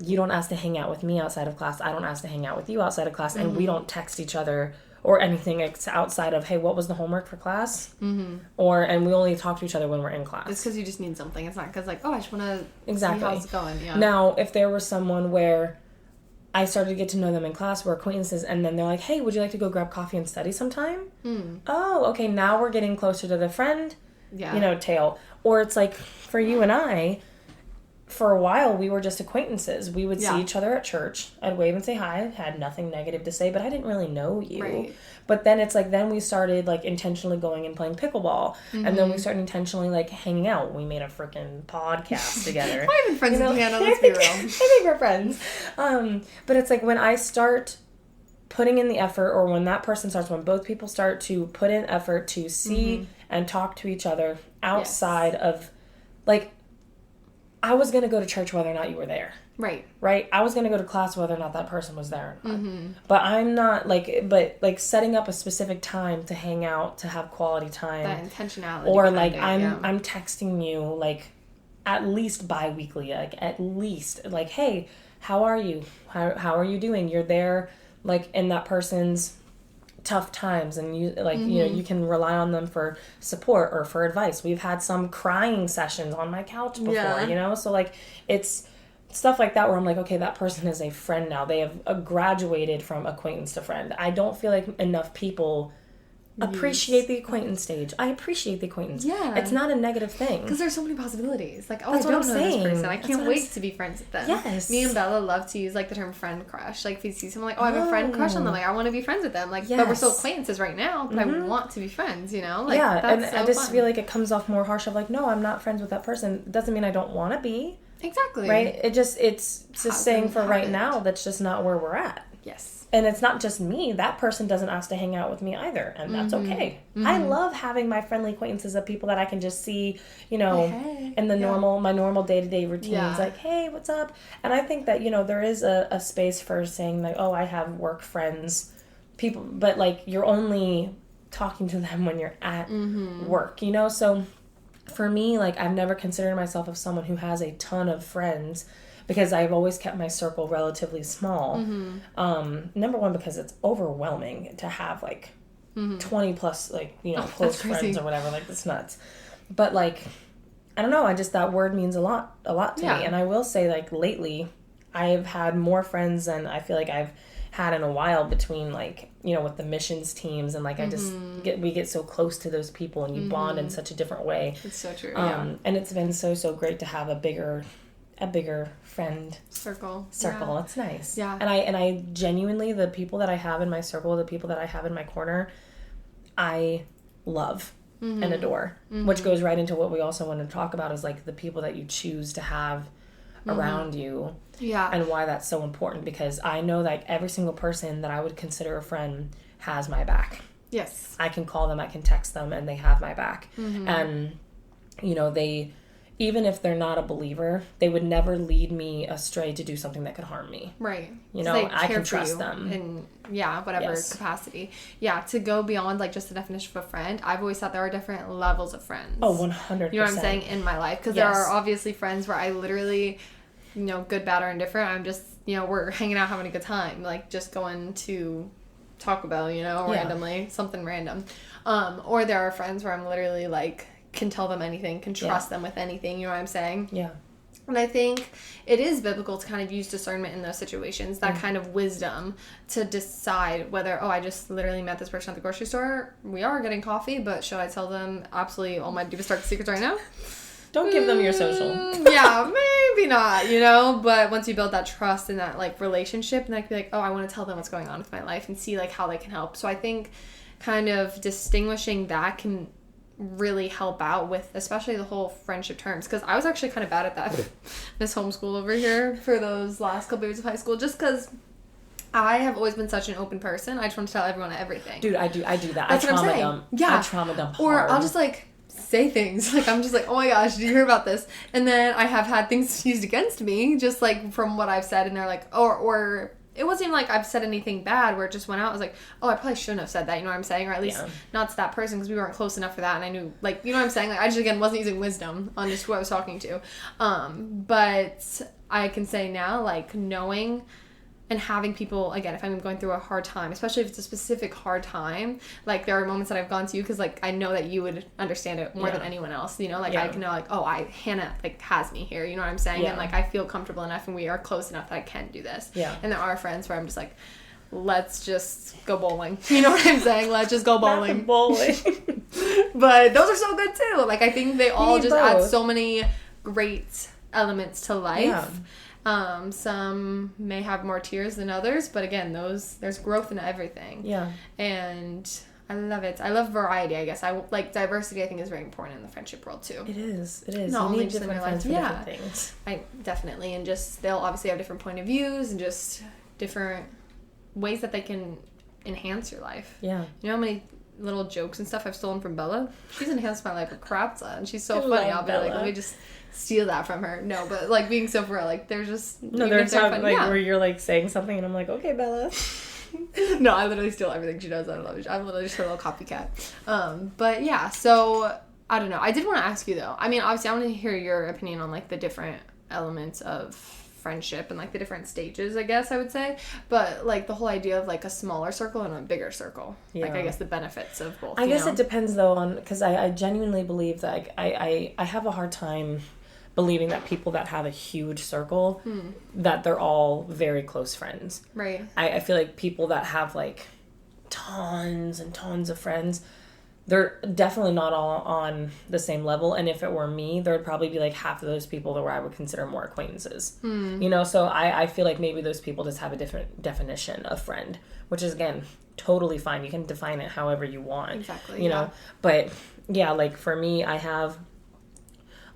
you don't ask to hang out with me outside of class. I don't ask to hang out with you outside of class. And we don't text each other or anything outside of, hey, what was the homework for class? And we only talk to each other when we're in class. It's because you just need something. It's not because like, oh, I just want to see how it's going. Yeah. Now, if there was someone where I started to get to know them in class, we're acquaintances, and then they're like, hey, would you like to go grab coffee and study sometime? Oh, okay, now we're getting closer to the friend, tale. Or it's like, for you and I, for a while, we were just acquaintances. We would see each other at church. I'd wave and say hi. I had nothing negative to say, but I didn't really know you. Right. But then it's like, then we started like intentionally going and playing pickleball. And then we started intentionally like hanging out. We made a freaking podcast together. We're even friends with Hannah, let's be real. I think we're friends. But it's like when I start putting in the effort, or when that person starts, when both people start to put in effort to see and talk to each other outside of, like, I was going to go to church whether or not you were there. Right. Right? I was going to go to class whether or not that person was there or not. But I'm not, like setting up a specific time to hang out, to have quality time. That intentionality. Or, like, I'm texting you, like, at least bi-weekly. Like, at least. Like, hey, how are you? How are you doing? You're there, like, in that person's tough times, and you like you know, you can rely on them for support or for advice. We've had some crying sessions on my couch before, you know, so like it's stuff like that where I'm like, okay, that person is a friend now. They have graduated from acquaintance to friend. I don't feel like enough people appreciate the acquaintance stage. I appreciate the acquaintance. Yeah. It's not a negative thing. Because there's so many possibilities. Like, oh, That's I don't what know I'm saying. this person. I can't wait to be friends with them. Yes. Me and Bella love to use, like, the term friend crush. Like, if you see someone, like, oh, I have a friend crush on them. Like, I want to be friends with them. Like, but we're still acquaintances right now. But I want to be friends, you know? Like, yeah, that's and I just feel like it comes off more harsh of, like, no, I'm not friends with that person. It doesn't mean I don't want to be. Exactly. Right? It's just saying for right now, that's just not where we're at. Yes. And it's not just me. That person doesn't ask to hang out with me either. And that's okay. I love having my friendly acquaintances of people that I can just see, you know, in the my normal day-to-day routines. Like, hey, what's up? And I think that, you know, there is a space for saying, like, oh, I have work friends, people, but, like, you're only talking to them when you're at work, you know? So for me, like, I've never considered myself as someone who has a ton of friends, because I've always kept my circle relatively small. Number one, because it's overwhelming to have, like, 20 plus, like, you know, close friends or whatever. Like, it's nuts. But, like, I don't know. That word means a lot to me. And I will say, like, lately, I've had more friends than I feel like I've had in a while between, like, you know, with the missions teams, and like we get so close to those people, and you bond in such a different way. It's so true. And it's been so great to have a bigger friend circle. Yeah. It's nice. Yeah. And I genuinely, the people that I have in my circle, the people that I have in my corner, I love and adore, which goes right into what we also want to talk about, is like the people that you choose to have around you. Yeah. And why that's so important, because I know that every single person that I would consider a friend has my back. Yes. I can call them, I can text them, and they have my back. And, you know, they, even if they're not a believer, they would never lead me astray to do something that could harm me. Right. You know, I can trust them. In, whatever capacity. Yeah, to go beyond, like, just the definition of a friend, I've always thought there are different levels of friends. Oh, 100%. You know what I'm saying? In my life. Because there are obviously friends where I literally, you know, good, bad, or indifferent, I'm just, you know, we're hanging out having a good time. Like, just going to Taco Bell, you know, randomly. Something random. Or there are friends where I'm literally, like, can tell them anything, can trust them with anything, you know what I'm saying? Yeah. And I think it is biblical to kind of use discernment in those situations, that kind of wisdom to decide whether, I just literally met this person at the grocery store. We are getting coffee, but should I tell them absolutely all my deepest dark secrets right now? Don't give them your social. Yeah, maybe not, you know? But once you build that trust and that, like, relationship, then I can be like, I want to tell them what's going on with my life and see, like, how they can help. So I think kind of distinguishing that can really help out with especially the whole friendship terms, because I was actually kind of bad at that Miss Homeschool over here for those last couple years of high school, just because I have always been such an open person. I just want to tell everyone everything. Dude, I do that. That's I what I'm saying. dump. Yeah. I trauma dump hard. Or I'll just, like, say things. Like, I'm just like, oh my gosh, did you hear about this? And then I have had things used against me, just, like, from what I've said, and they're like, or it wasn't even like I've said anything bad where it just went out. I was like, I probably shouldn't have said that, you know what I'm saying? Or at least not to that person, because we weren't close enough for that, and I knew, like, you know what I'm saying? Like, I just, again, wasn't using wisdom on just who I was talking to. But I can say now, like, knowing and having people, again, if I'm going through a hard time, especially if it's a specific hard time, like, there are moments that I've gone to you because, like, I know that you would understand it more than anyone else, you know? Like, I can know, like, Hannah, like, has me here, you know what I'm saying? And, like, I feel comfortable enough and we are close enough that I can do this. Yeah. And there are friends where I'm just like, let's just go bowling. You know what I'm saying? Let's just go bowling. Not the bowling. But those are so good, too. Like, I think they all just add both. so many great elements to life. Yeah. Some may have more tears than others, but again, there's growth in everything. Yeah. And I love it. I love variety, I guess. I like diversity. I think is very important in the friendship world too. It is. Not you only need just in different your friends life. for Yeah. different things. I definitely, and just they'll obviously have different point of views and just different ways that they can enhance your life. Yeah. You know how many little jokes and stuff I've stolen from Bella? She's enhanced my life a crap ton. She's so I funny. love I'll be like, Bella. let me just steal that from her. No, but like being so for real, like they're just There's times like where you're like saying something and I'm like, okay, Bella. No, I literally steal everything she does. I love it. I'm literally just her little copycat. But yeah, so I don't know. I did want to ask you though. I mean, obviously, I want to hear your opinion on like the different elements of friendship and like the different stages, I guess I would say. But like the whole idea of like a smaller circle and a bigger circle. Yeah. Like I guess the benefits of both. I guess it depends though on, because I genuinely believe that like, I have a hard time believing that people that have a huge circle that they're all very close friends. Right. I feel like people that have like tons and tons of friends, they're definitely not all on the same level. And if it were me, there would probably be like half of those people that where I would consider more acquaintances. You know, so I feel like maybe those people just have a different definition of friend, which is again totally fine. You can define it however you want. Exactly. You know, but yeah, like for me, I have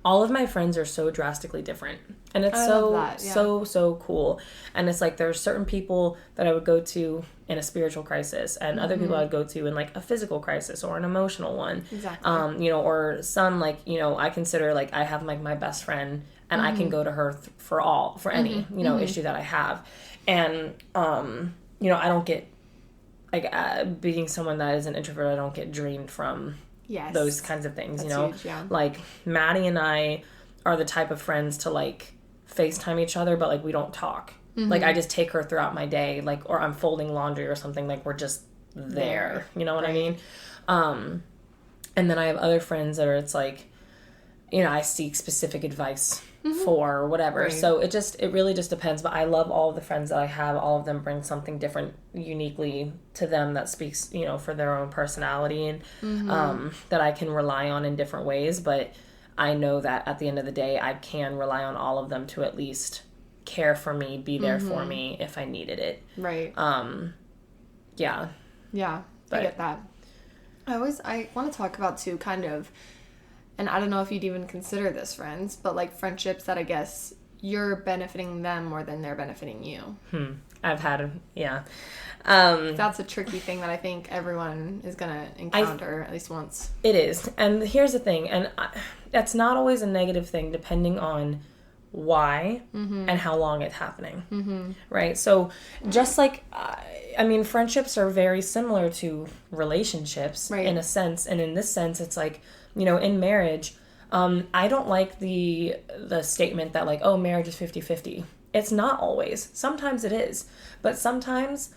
all of my friends are so drastically different. And it's so cool. And it's like there's certain people that I would go to in a spiritual crisis and other people I'd go to in like a physical crisis or an emotional one. Exactly. You know, or some like, you know, I consider like I have like my best friend and I can go to her for any, you know, issue that I have. And, you know, I don't get like being someone that is an introvert, I don't get drained from those kinds of things. That's you know, huge, yeah. Like Maddie and I are the type of friends to like FaceTime each other, but like we don't talk. Like I just take her throughout my day, like, or I'm folding laundry or something, like we're just there. You know what I mean? And then I have other friends that are, it's like, I seek specific advice for or whatever. Right. So it really just depends. But I love all of the friends that I have. All of them bring something different uniquely to them that speaks, for their own personality and that I can rely on in different ways. But I know that at the end of the day, I can rely on all of them to at least care for me, be there for me if I needed it. Right. Yeah. Yeah, I get that. I want to talk about too, kind of, and I don't know if you'd even consider this friends, but like friendships that I guess you're benefiting them more than they're benefiting you. I've had, yeah. That's a tricky thing that I think everyone is going to encounter at least once. It is. And here's the thing, and that's not always a negative thing depending on why and how long it's happening, right? So just like, friendships are very similar to relationships in a sense. And in this sense, it's like, in marriage, I don't like the statement that like, oh, marriage is 50-50. It's not always. Sometimes it is. But sometimes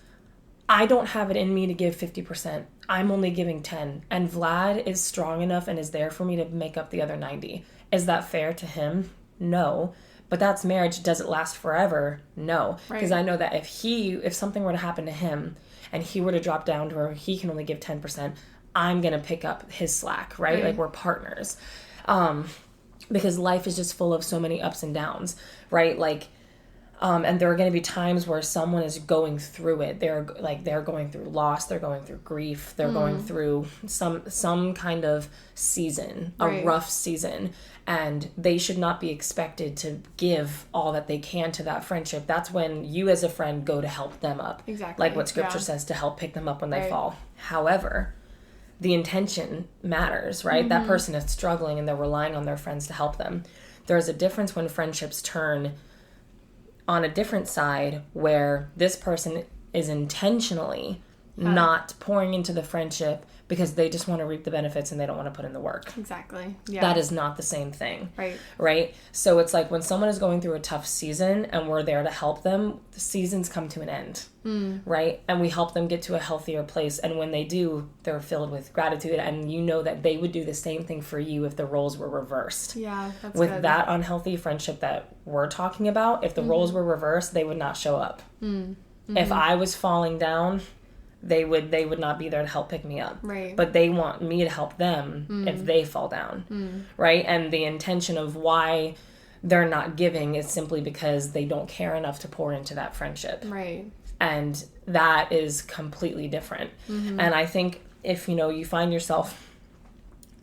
I don't have it in me to give 50%. I'm only giving 10. And Vlad is strong enough and is there for me to make up the other 90. Is that fair to him? No. But that's marriage. Does it last forever? No. Because I know that if something were to happen to him and he were to drop down to where he can only give 10%, I'm going to pick up his slack, right? Like we're partners. Because life is just full of so many ups and downs, right? Like, and there are going to be times where someone is going through it. They're going through loss. They're going through grief. They're going through some kind of season, a rough season. And they should not be expected to give all that they can to that friendship. That's when you as a friend go to help them up. Exactly. Like what scripture says, to help pick them up when they fall. However, the intention matters, right? That person is struggling and they're relying on their friends to help them. There's a difference when friendships turn on a different side where this person is intentionally not pouring into the friendship because they just want to reap the benefits and they don't want to put in the work. Exactly. Yeah. That is not the same thing. Right. Right? So it's like when someone is going through a tough season and we're there to help them, the seasons come to an end. Right? And we help them get to a healthier place. And when they do, they're filled with gratitude. And you know that they would do the same thing for you if the roles were reversed. Yeah, that's with good. that unhealthy friendship that we're talking about, if the roles were reversed, they would not show up. If I was falling down, they would not be there to help pick me up. Right. But they want me to help them if they fall down. Right? And the intention of why they're not giving is simply because they don't care enough to pour into that friendship. Right. And that is completely different. And I think if, you find yourself,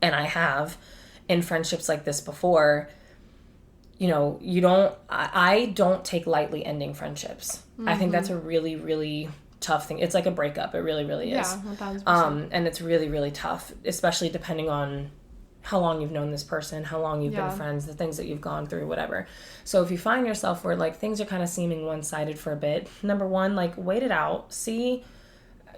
and I have, in friendships like this before, I don't take lightly ending friendships. I think that's a really, really tough thing. It's like a breakup. It really, really is. Yeah, 1,000%. And it's really, really tough, especially depending on how long you've known this person, how long you've been friends, the things that you've gone through, whatever. So if you find yourself where like things are kind of seeming one-sided for a bit, number one, like wait it out, see,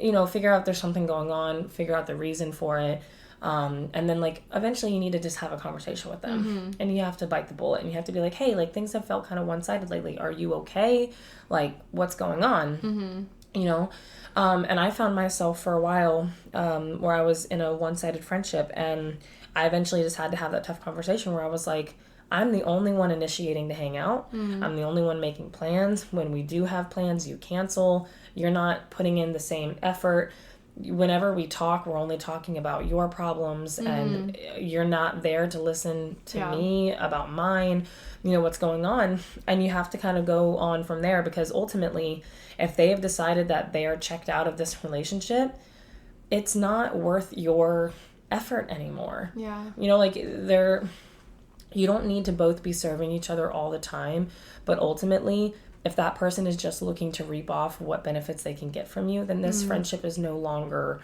figure out there's something going on, figure out the reason for it. And then like eventually you need to just have a conversation with them and you have to bite the bullet and you have to be like, hey, like things have felt kind of one-sided lately. Are you okay? Like what's going on? And I found myself for a while where I was in a one-sided friendship, and I eventually just had to have that tough conversation where I was like, I'm the only one initiating to hang out. I'm the only one making plans. When we do have plans, you cancel. You're not putting in the same effort. Whenever we talk, we're only talking about your problems and you're not there to listen to me about mine, what's going on. And you have to kind of go on from there, because ultimately, if they have decided that they are checked out of this relationship, it's not worth your effort anymore. Yeah. You don't need to both be serving each other all the time, but ultimately, if that person is just looking to reap off what benefits they can get from you, then this friendship is no longer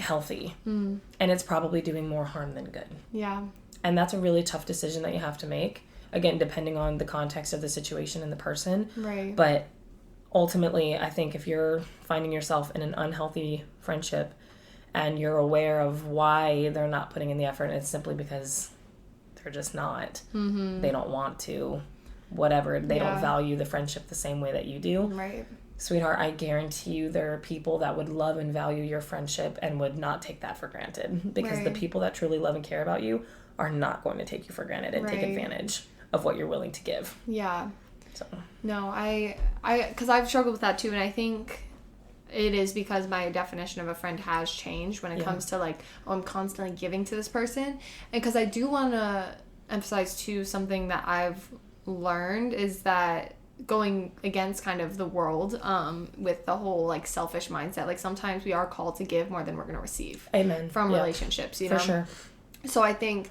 healthy. And it's probably doing more harm than good. Yeah. And that's a really tough decision that you have to make. Again, depending on the context of the situation and the person. Right. But ultimately, I think if you're finding yourself in an unhealthy friendship and you're aware of why they're not putting in the effort, it's simply because they're just not. They don't want to. Whatever, they don't value the friendship the same way that you do. Right. Sweetheart, I guarantee you there are people that would love and value your friendship and would not take that for granted. Because the people that truly love and care about you are not going to take you for granted and take advantage of what you're willing to give. Yeah. So. No, because I've struggled with that too, and I think it is because my definition of a friend has changed when it comes to like, oh, I'm constantly giving to this person. And because I do want to emphasize too, something that I've learned is that going against kind of the world with the whole like selfish mindset, like sometimes we are called to give more than we're going to receive. Amen. From relationships, you know? For sure. So I think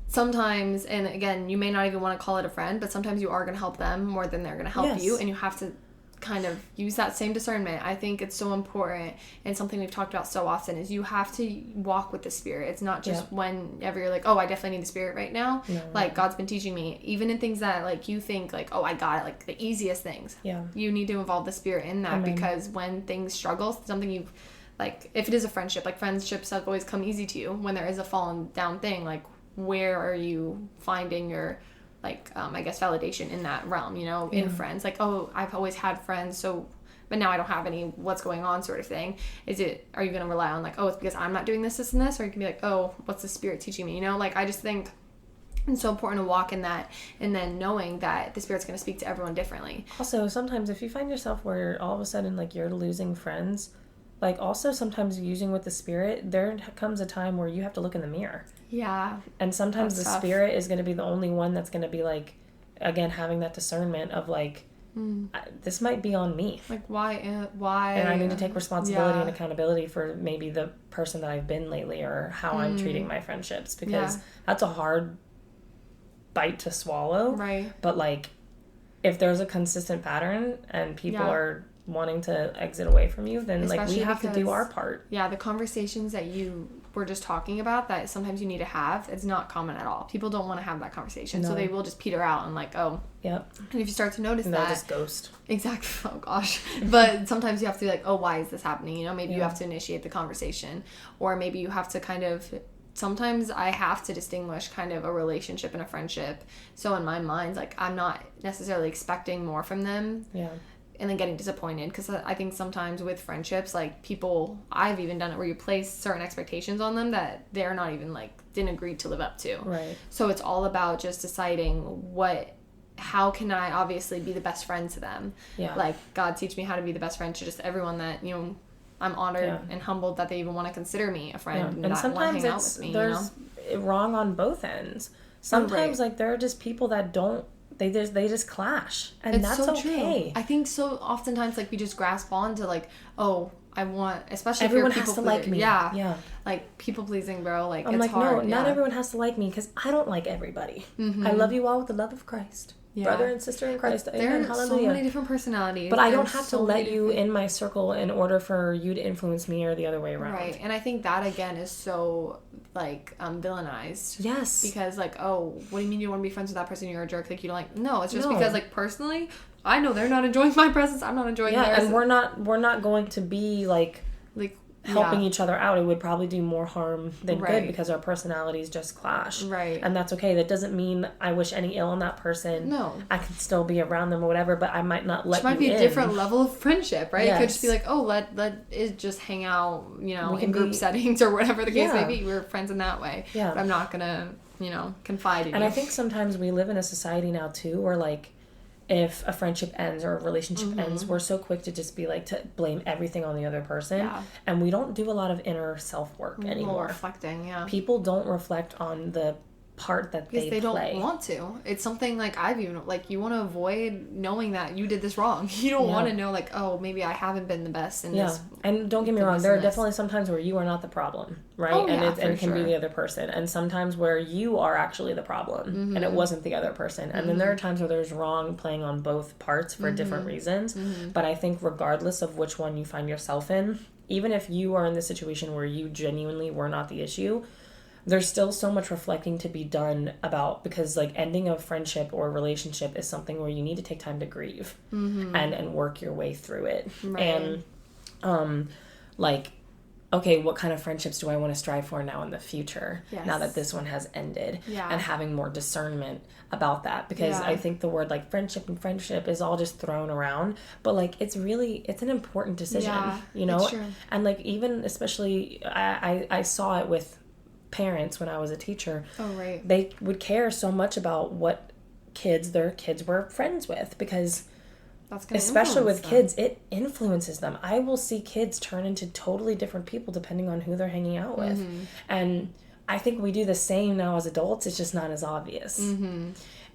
sometimes, and again, you may not even want to call it a friend, but sometimes you are going to help them more than they're going to help you, and you have to kind of use that same discernment. I think it's so important, and something we've talked about so often is you have to walk with the Spirit. It's not just whenever you're like, oh, I definitely need the Spirit right now. No, like God's been teaching me, even in things that like you think like, oh, I got it, like the easiest things. Yeah, you need to involve the Spirit in that. Amen. Because when things struggle, something you've like, if it is a friendship, like friendships have always come easy to you. When there is a fallen down thing, like where are you finding your like I guess validation in that realm, you know, in friends? Like, oh, I've always had friends, so but now I don't have any, what's going on, sort of thing. Are you going to rely on like, oh, it's because I'm not doing this and this, or you can be like, oh, what's the Spirit teaching me, you know? Like I just think it's so important to walk in that, and then knowing that the Spirit's going to speak to everyone differently. Also, sometimes if you find yourself where all of a sudden like you're losing friends, like also sometimes using with the Spirit, there comes a time where you have to look in the mirror. Yeah. And sometimes the tough. Spirit is going to be the only one that's going to be like, again, having that discernment of like, this might be on me. Like why? And I need to take responsibility and accountability for maybe the person that I've been lately, or how I'm treating my friendships, because that's a hard bite to swallow. Right. But like, if there's a consistent pattern and people are wanting to exit away from you, then especially like we have to do our part. Yeah, the conversations that you were just talking about that sometimes you need to have, it's not common at all. People don't want to have that conversation, so they will just peter out and like, oh, and if you start to notice that, they'll just ghost. Exactly. Oh gosh. But sometimes you have to be like, oh, why is this happening? You know, maybe you have to initiate the conversation, or maybe you have to kind of. Sometimes I have to distinguish kind of a relationship and a friendship. So in my mind, like I'm not necessarily expecting more from them. Yeah. And then getting disappointed, because I think sometimes with friendships, like people, I've even done it where you place certain expectations on them that they're not even like didn't agree to live up to. Right. So it's all about just deciding how can I obviously be the best friend to them. Yeah. Like God teach me how to be the best friend to just everyone that, you know, I'm honored and humbled that they even want to consider me a friend and sometimes hang out with me. There's wrong on both ends. Sometimes like there are just people that don't. They just clash, and it's that's so okay. True. I think so oftentimes like we just grasp on to like, oh, I want, especially everyone if you're has to like me. Yeah. Like people pleasing, bro. Like I'm it's like, hard. No, not everyone has to like me, because I don't like everybody. I love you all with the love of Christ. Yeah. Brother and sister in Christ. There are so many different personalities. But I don't have to let you in my circle in order for you to influence me, or the other way around. Right. And I think that, again, is so, like, villainized. Yes. Because, like, oh, what do you mean you want to be friends with that person? You're a jerk. Like, you don't like... No, it's just because, like, personally, I know they're not enjoying my presence. I'm not enjoying theirs. Yeah, and we're not going to be, like helping each other out. It would probably do more harm than good, because our personalities just clash. Right. And that's okay. That doesn't mean I wish any ill on that person. No. I can still be around them or whatever, but I might not let you in. It might be a different level of friendship, right? Yes. It could just be like, oh, let it just hang out, you know, in group settings or whatever the case may be. We're friends in that way. Yeah. But I'm not going to, you know, confide in you. And I think sometimes we live in a society now, too, where, like, if a friendship ends or a relationship ends, we're so quick to just be like to blame everything on the other person, and we don't do a lot of inner self-work anymore. Reflecting, people don't reflect on the part that because they don't want to. It's something like I've even like you want to avoid knowing that you did this wrong. You don't want to know like, oh, maybe I haven't been the best in this. And don't get me wrong, there are definitely some times where you are not the problem, right? Oh, and it can be the other person, and sometimes where you are actually the problem and it wasn't the other person. And then there are times where there's wrong playing on both parts for different reasons. But I think regardless of which one you find yourself in, even if you are in the situation where you genuinely were not the issue, there's still so much reflecting to be done about, because like ending a friendship or relationship is something where you need to take time to grieve and work your way through it. Right. And like, okay, what kind of friendships do I want to strive for now in the future? Yes. Now that this one has ended, and having more discernment about that, because I think the word like friendship and friendship is all just thrown around, but like it's an important decision, you know? It's true. And like even especially I saw it with parents when I was a teacher. Oh, right. They would care so much about what their kids were friends with, because that's gonna especially with them. kids, it influences them. I will see kids turn into totally different people depending on who they're hanging out with. And I think we do the same now as adults. It's just not as obvious.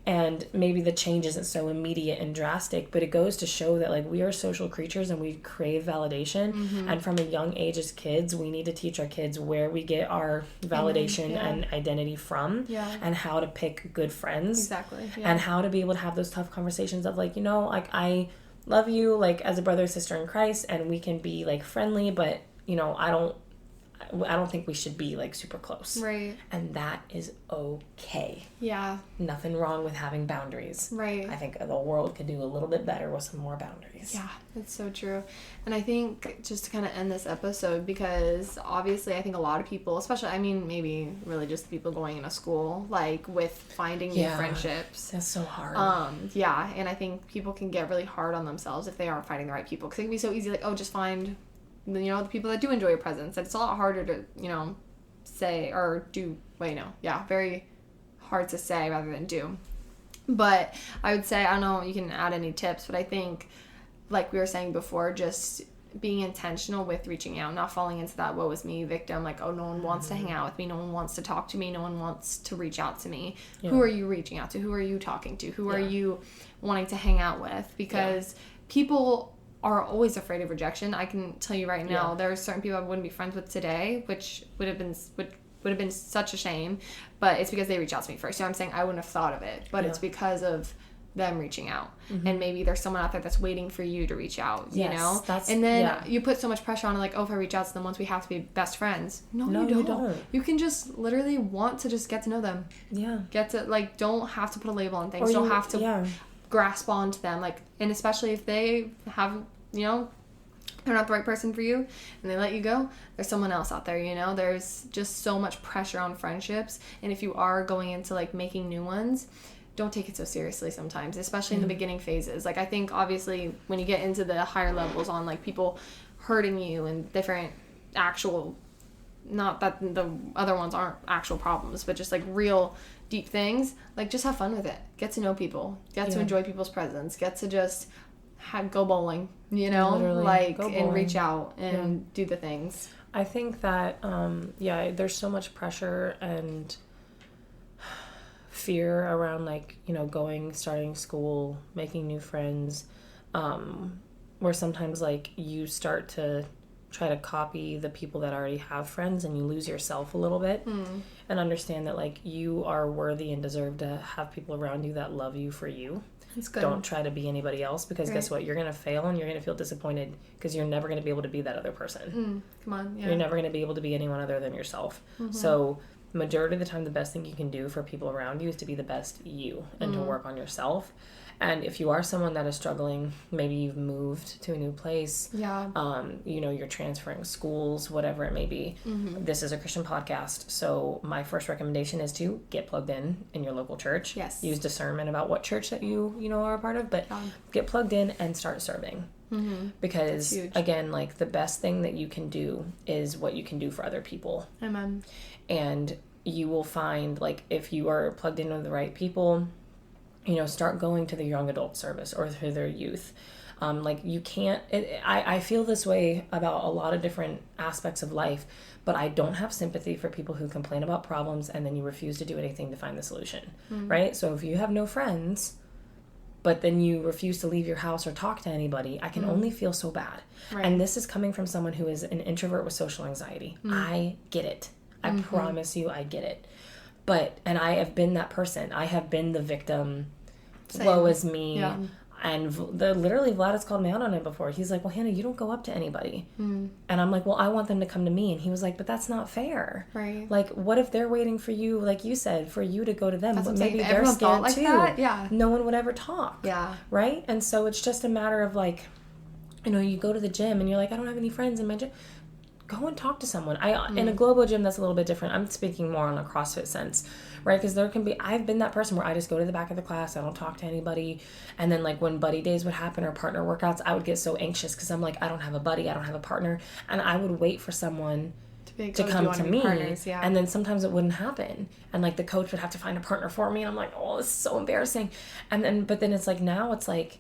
And maybe the change isn't so immediate and drastic, but it goes to show that, like, we are social creatures and we crave validation. And from a young age as kids, we need to teach our kids where we get our validation and identity from, and how to pick good friends. Exactly. And how to be able to have those tough conversations of, like, you know, like, I love you, like, as a brother or sister in Christ, and we can be, like, friendly, but, you know, I don't think we should be, like, super close. Right. And that is okay. Yeah. Nothing wrong with having boundaries. Right. I think the world could do a little bit better with some more boundaries. Yeah, that's so true. And I think just to kind of end this episode, because obviously I think a lot of people, especially, I mean, maybe really just people going into school, like, with finding new friendships. That's so hard. Yeah, and I think people can get really hard on themselves if they aren't finding the right people. Because it can be so easy, like, oh, just find, you know, the people that do enjoy your presence. And it's a lot harder to, you know, say or do, very hard to say rather than do. But I would say, I don't know, you can add any tips, but I think, like we were saying before, just being intentional with reaching out, not falling into that woe is me victim, like, oh, no one wants to hang out with me, no one wants to talk to me, no one wants to reach out to me. Who are you reaching out to? Who are you talking to? Who are you wanting to hang out with? Because people are always afraid of rejection. I can tell you right now, there are certain people I wouldn't be friends with today, which would have been such a shame, but it's because they reached out to me first. So I'm saying I wouldn't have thought of it, but it's because of them reaching out. And maybe there's someone out there that's waiting for you to reach out, you know? And then you put so much pressure on it, like, oh, if I reach out to them once, we have to be best friends. No, you don't. You can just literally want to just get to know them. Yeah. Get to, like, don't have to put a label on things. Don't have to grasp onto them, like, and especially if they have, you know, they're not the right person for you and they let you go, there's someone else out there, you know? There's just so much pressure on friendships, and if you are going into, like, making new ones, don't take it so seriously sometimes, especially in the beginning phases. Like, I think obviously when you get into the higher levels on, like, people hurting you and different actual, not that the other ones aren't actual problems, but just, like, real deep things, like, just have fun with it. Get to know people. Get to enjoy people's presence. Get to just go bowling, you know? Literally. Like, and reach out and do the things. I think that, there's so much pressure and fear around, like, you know, starting school, making new friends, where sometimes, like, you start to try to copy the people that already have friends and you lose yourself a little bit, and understand that, like, you are worthy and deserve to have people around you that love you for you. That's good. Don't try to be anybody else, because guess what? You're going to fail and you're going to feel disappointed because you're never going to be able to be that other person. Come on. You're never going to be able to be anyone other than yourself. So majority of the time, the best thing you can do for people around you is to be the best you and to work on yourself. And if you are someone that is struggling, maybe you've moved to a new place, you know, you're transferring schools, whatever it may be. This is a Christian podcast, so my first recommendation is to get plugged in your local church. Yes. Use discernment about what church that you know, are a part of, but get plugged in and start serving. Because, again, like, the best thing that you can do is what you can do for other people. Amen. And you will find, like, if you are plugged in with the right people, you know, start going to the young adult service or to their youth. Like, you can't, I feel this way about a lot of different aspects of life, but I don't have sympathy for people who complain about problems and then you refuse to do anything to find the solution, right? So if you have no friends, but then you refuse to leave your house or talk to anybody, I can only feel so bad. Right. And this is coming from someone who is an introvert with social anxiety. I get it. I promise you, I get it. And I have been that person. I have been the victim. Woe is me. Yeah. And literally Vlad has called me out on it before. He's like, well, Hannah, you don't go up to anybody. And I'm like, well, I want them to come to me. And he was like, but that's not fair. Right. Like, what if they're waiting for you, like you said, for you to go to them? But maybe they're scared like too. That? Yeah. No one would ever talk. Yeah. Right? And so it's just a matter of, like, you know, you go to the gym and you're like, I don't have any friends in my gym. Go and talk to someone. In a global gym, that's a little bit different. I'm speaking more on a CrossFit sense, right? Because I've been that person where I just go to the back of the class, I don't talk to anybody, and then, like, when buddy days would happen or partner workouts, I would get so anxious because I'm like, I don't have a buddy, I don't have a partner, and I would wait for someone to come to me. And then sometimes it wouldn't happen. And like the coach would have to find a partner for me. And I'm like, oh, this is so embarrassing. But then it's like, now it's like,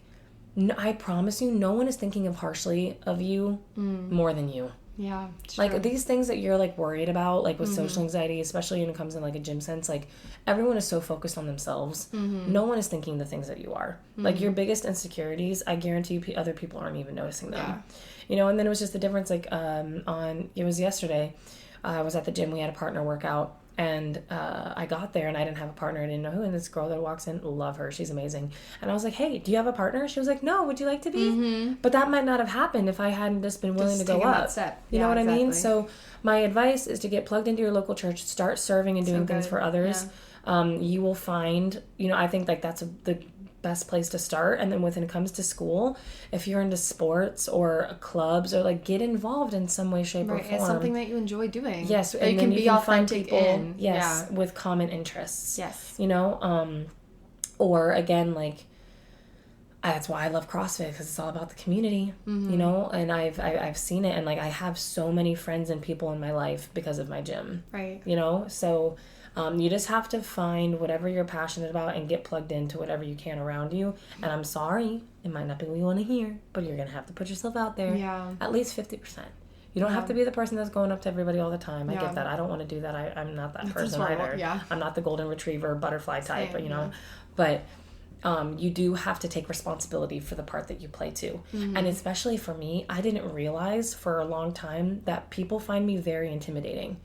no, I promise you, no one is thinking of harshly of you more than you. Yeah. Like these things that you're like worried about, like with social anxiety, especially when it comes in like a gym sense, like everyone is so focused on themselves. No one is thinking the things that you are. Like your biggest insecurities, I guarantee you other people aren't even noticing them. Yeah. You know, and then it was just the difference, like it was yesterday, I was at the gym, we had a partner workout. And I got there and I didn't have a partner. I didn't know who. And this girl that walks in, love her. She's amazing. And I was like, hey, do you have a partner? She was like, no. Would you like to be? But that might not have happened if I hadn't just been willing to go up. You know what I mean? So my advice is to get plugged into your local church. Start serving and doing things for others. Yeah. You will find, you know, I think like that's the best place to start. And then when it comes to school, if you're into sports or clubs or like get involved in some way, shape, or form. It's something that you enjoy doing. Yes, and you can be authentic in. Yes, with common interests. Yes. You know, or again, like that's why I love CrossFit, because it's all about the community. You know, and I've seen it, and like I have so many friends and people in my life because of my gym. Right. You know, so you just have to find whatever you're passionate about and get plugged into whatever you can around you. And I'm sorry, it might not be what you want to hear, but you're going to have to put yourself out there. Yeah. At least 50%. You don't have to be the person that's going up to everybody all the time. I get that. I don't want to do that. I'm not that person either. Yeah. I'm not the golden retriever butterfly type, you know. But you do have to take responsibility for the part that you play too. And especially for me, I didn't realize for a long time that people find me very intimidating.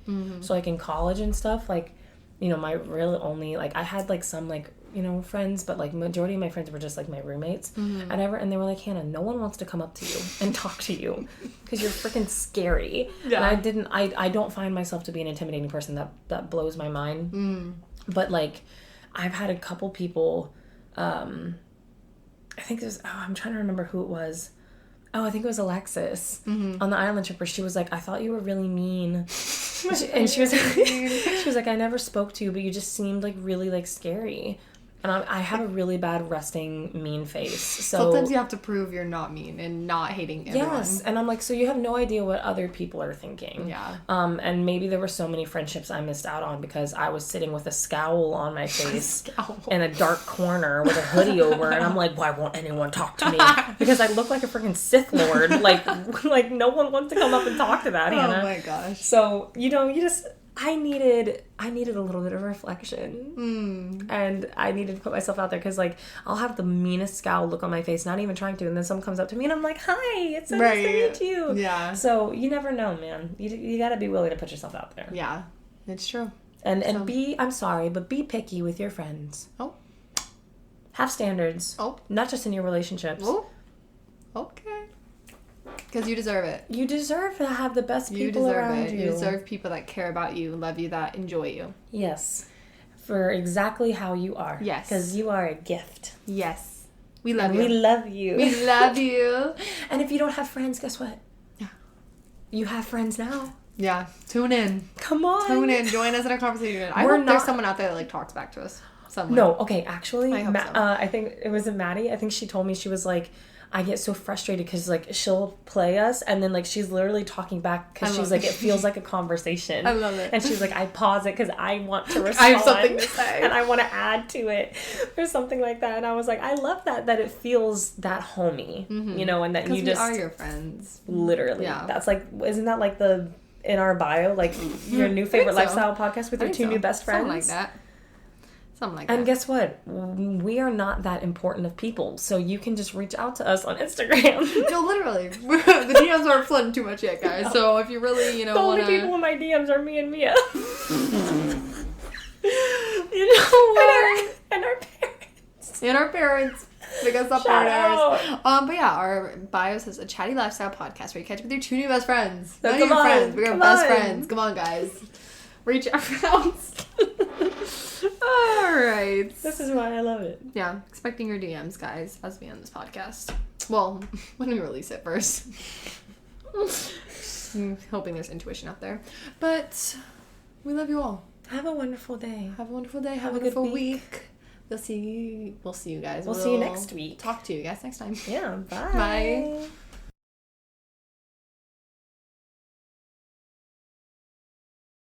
So like in college and stuff, like, you know, my really only, like, I had, like, some, like, you know, friends, but, like, majority of my friends were just, like, my roommates. And they were like, Hannah, no one wants to come up to you and talk to you because you're freaking scary. Yeah. And I don't find myself to be an intimidating person. That blows my mind. But, like, I've had a couple people, I think there's, I'm trying to remember who it was. Oh, I think it was Alexis on the island trip where she was like, I thought you were really mean. And she was like, I never spoke to you, but you just seemed like really like scary. And I have a really bad resting mean face. So sometimes you have to prove you're not mean and not hating everyone. Yes. And I'm like, so you have no idea what other people are thinking. Yeah. And maybe there were so many friendships I missed out on because I was sitting with a scowl on my face in a dark corner with a hoodie over. And I'm like, why won't anyone talk to me? Because I look like a freaking Sith Lord. Like no one wants to come up and talk to that, Hannah. Oh my gosh. So, you know, I needed a little bit of reflection, and I needed to put myself out there because, like, I'll have the meanest scowl look on my face, not even trying to, and then someone comes up to me and I'm like, "Hi, it's so nice to meet you." Yeah. So you never know, man. You got to be willing to put yourself out there. Yeah, it's true. And I'm sorry, but be picky with your friends. Oh. Have standards. Oh. Not just in your relationships. Oh. Okay. Because you deserve it. You deserve to have the best people around you. You deserve people that care about you, love you, that enjoy you. Yes. For exactly how you are. Yes. Because you are a gift. Yes. We love you. We love you. We love you. And if you don't have friends, guess what? Yeah. You have friends now. Yeah. Tune in. Come on. Tune in. Join us in a conversation. I hope there's someone out there that, like, talks back to us. Somewhere. No. Okay. Actually, I hope so. I think it was Maddie. I think she told me, she was like, I get so frustrated because, like, she'll play us and then, like, she's literally talking back because she's like, it feels like a conversation. I love it. And she's like, I pause it because I want to respond. I have something to say. And I want to add to it or something like that. And I was like, I love that it feels that homey, you know, and that you just... we are your friends. Literally. Yeah. That's like, isn't that like in our bio, like your new favorite lifestyle podcast with your two new best friends? Something like that. Something like that. And guess what? We are not that important of people, so you can just reach out to us on Instagram. No, literally. The DMs aren't flooding too much yet, guys. So if you really, you know, the only people in my DMs are me and Mia. You know what? And our parents. And our parents. Because up there. But yeah, our bio says a chatty lifestyle podcast where you catch up with your two new best friends. Not even friends. We're best friends. Come on, guys. Reach out. Alright. This is why I love it. Yeah. Expecting your DMs, guys, as we end this podcast. Well, when we release it first. I'm hoping there's intuition out there. But we love you all. Have a wonderful day. Have a wonderful day. Have a wonderful week. We'll see you guys. We'll see you next week. Talk to you guys next time. Yeah. Bye. Bye.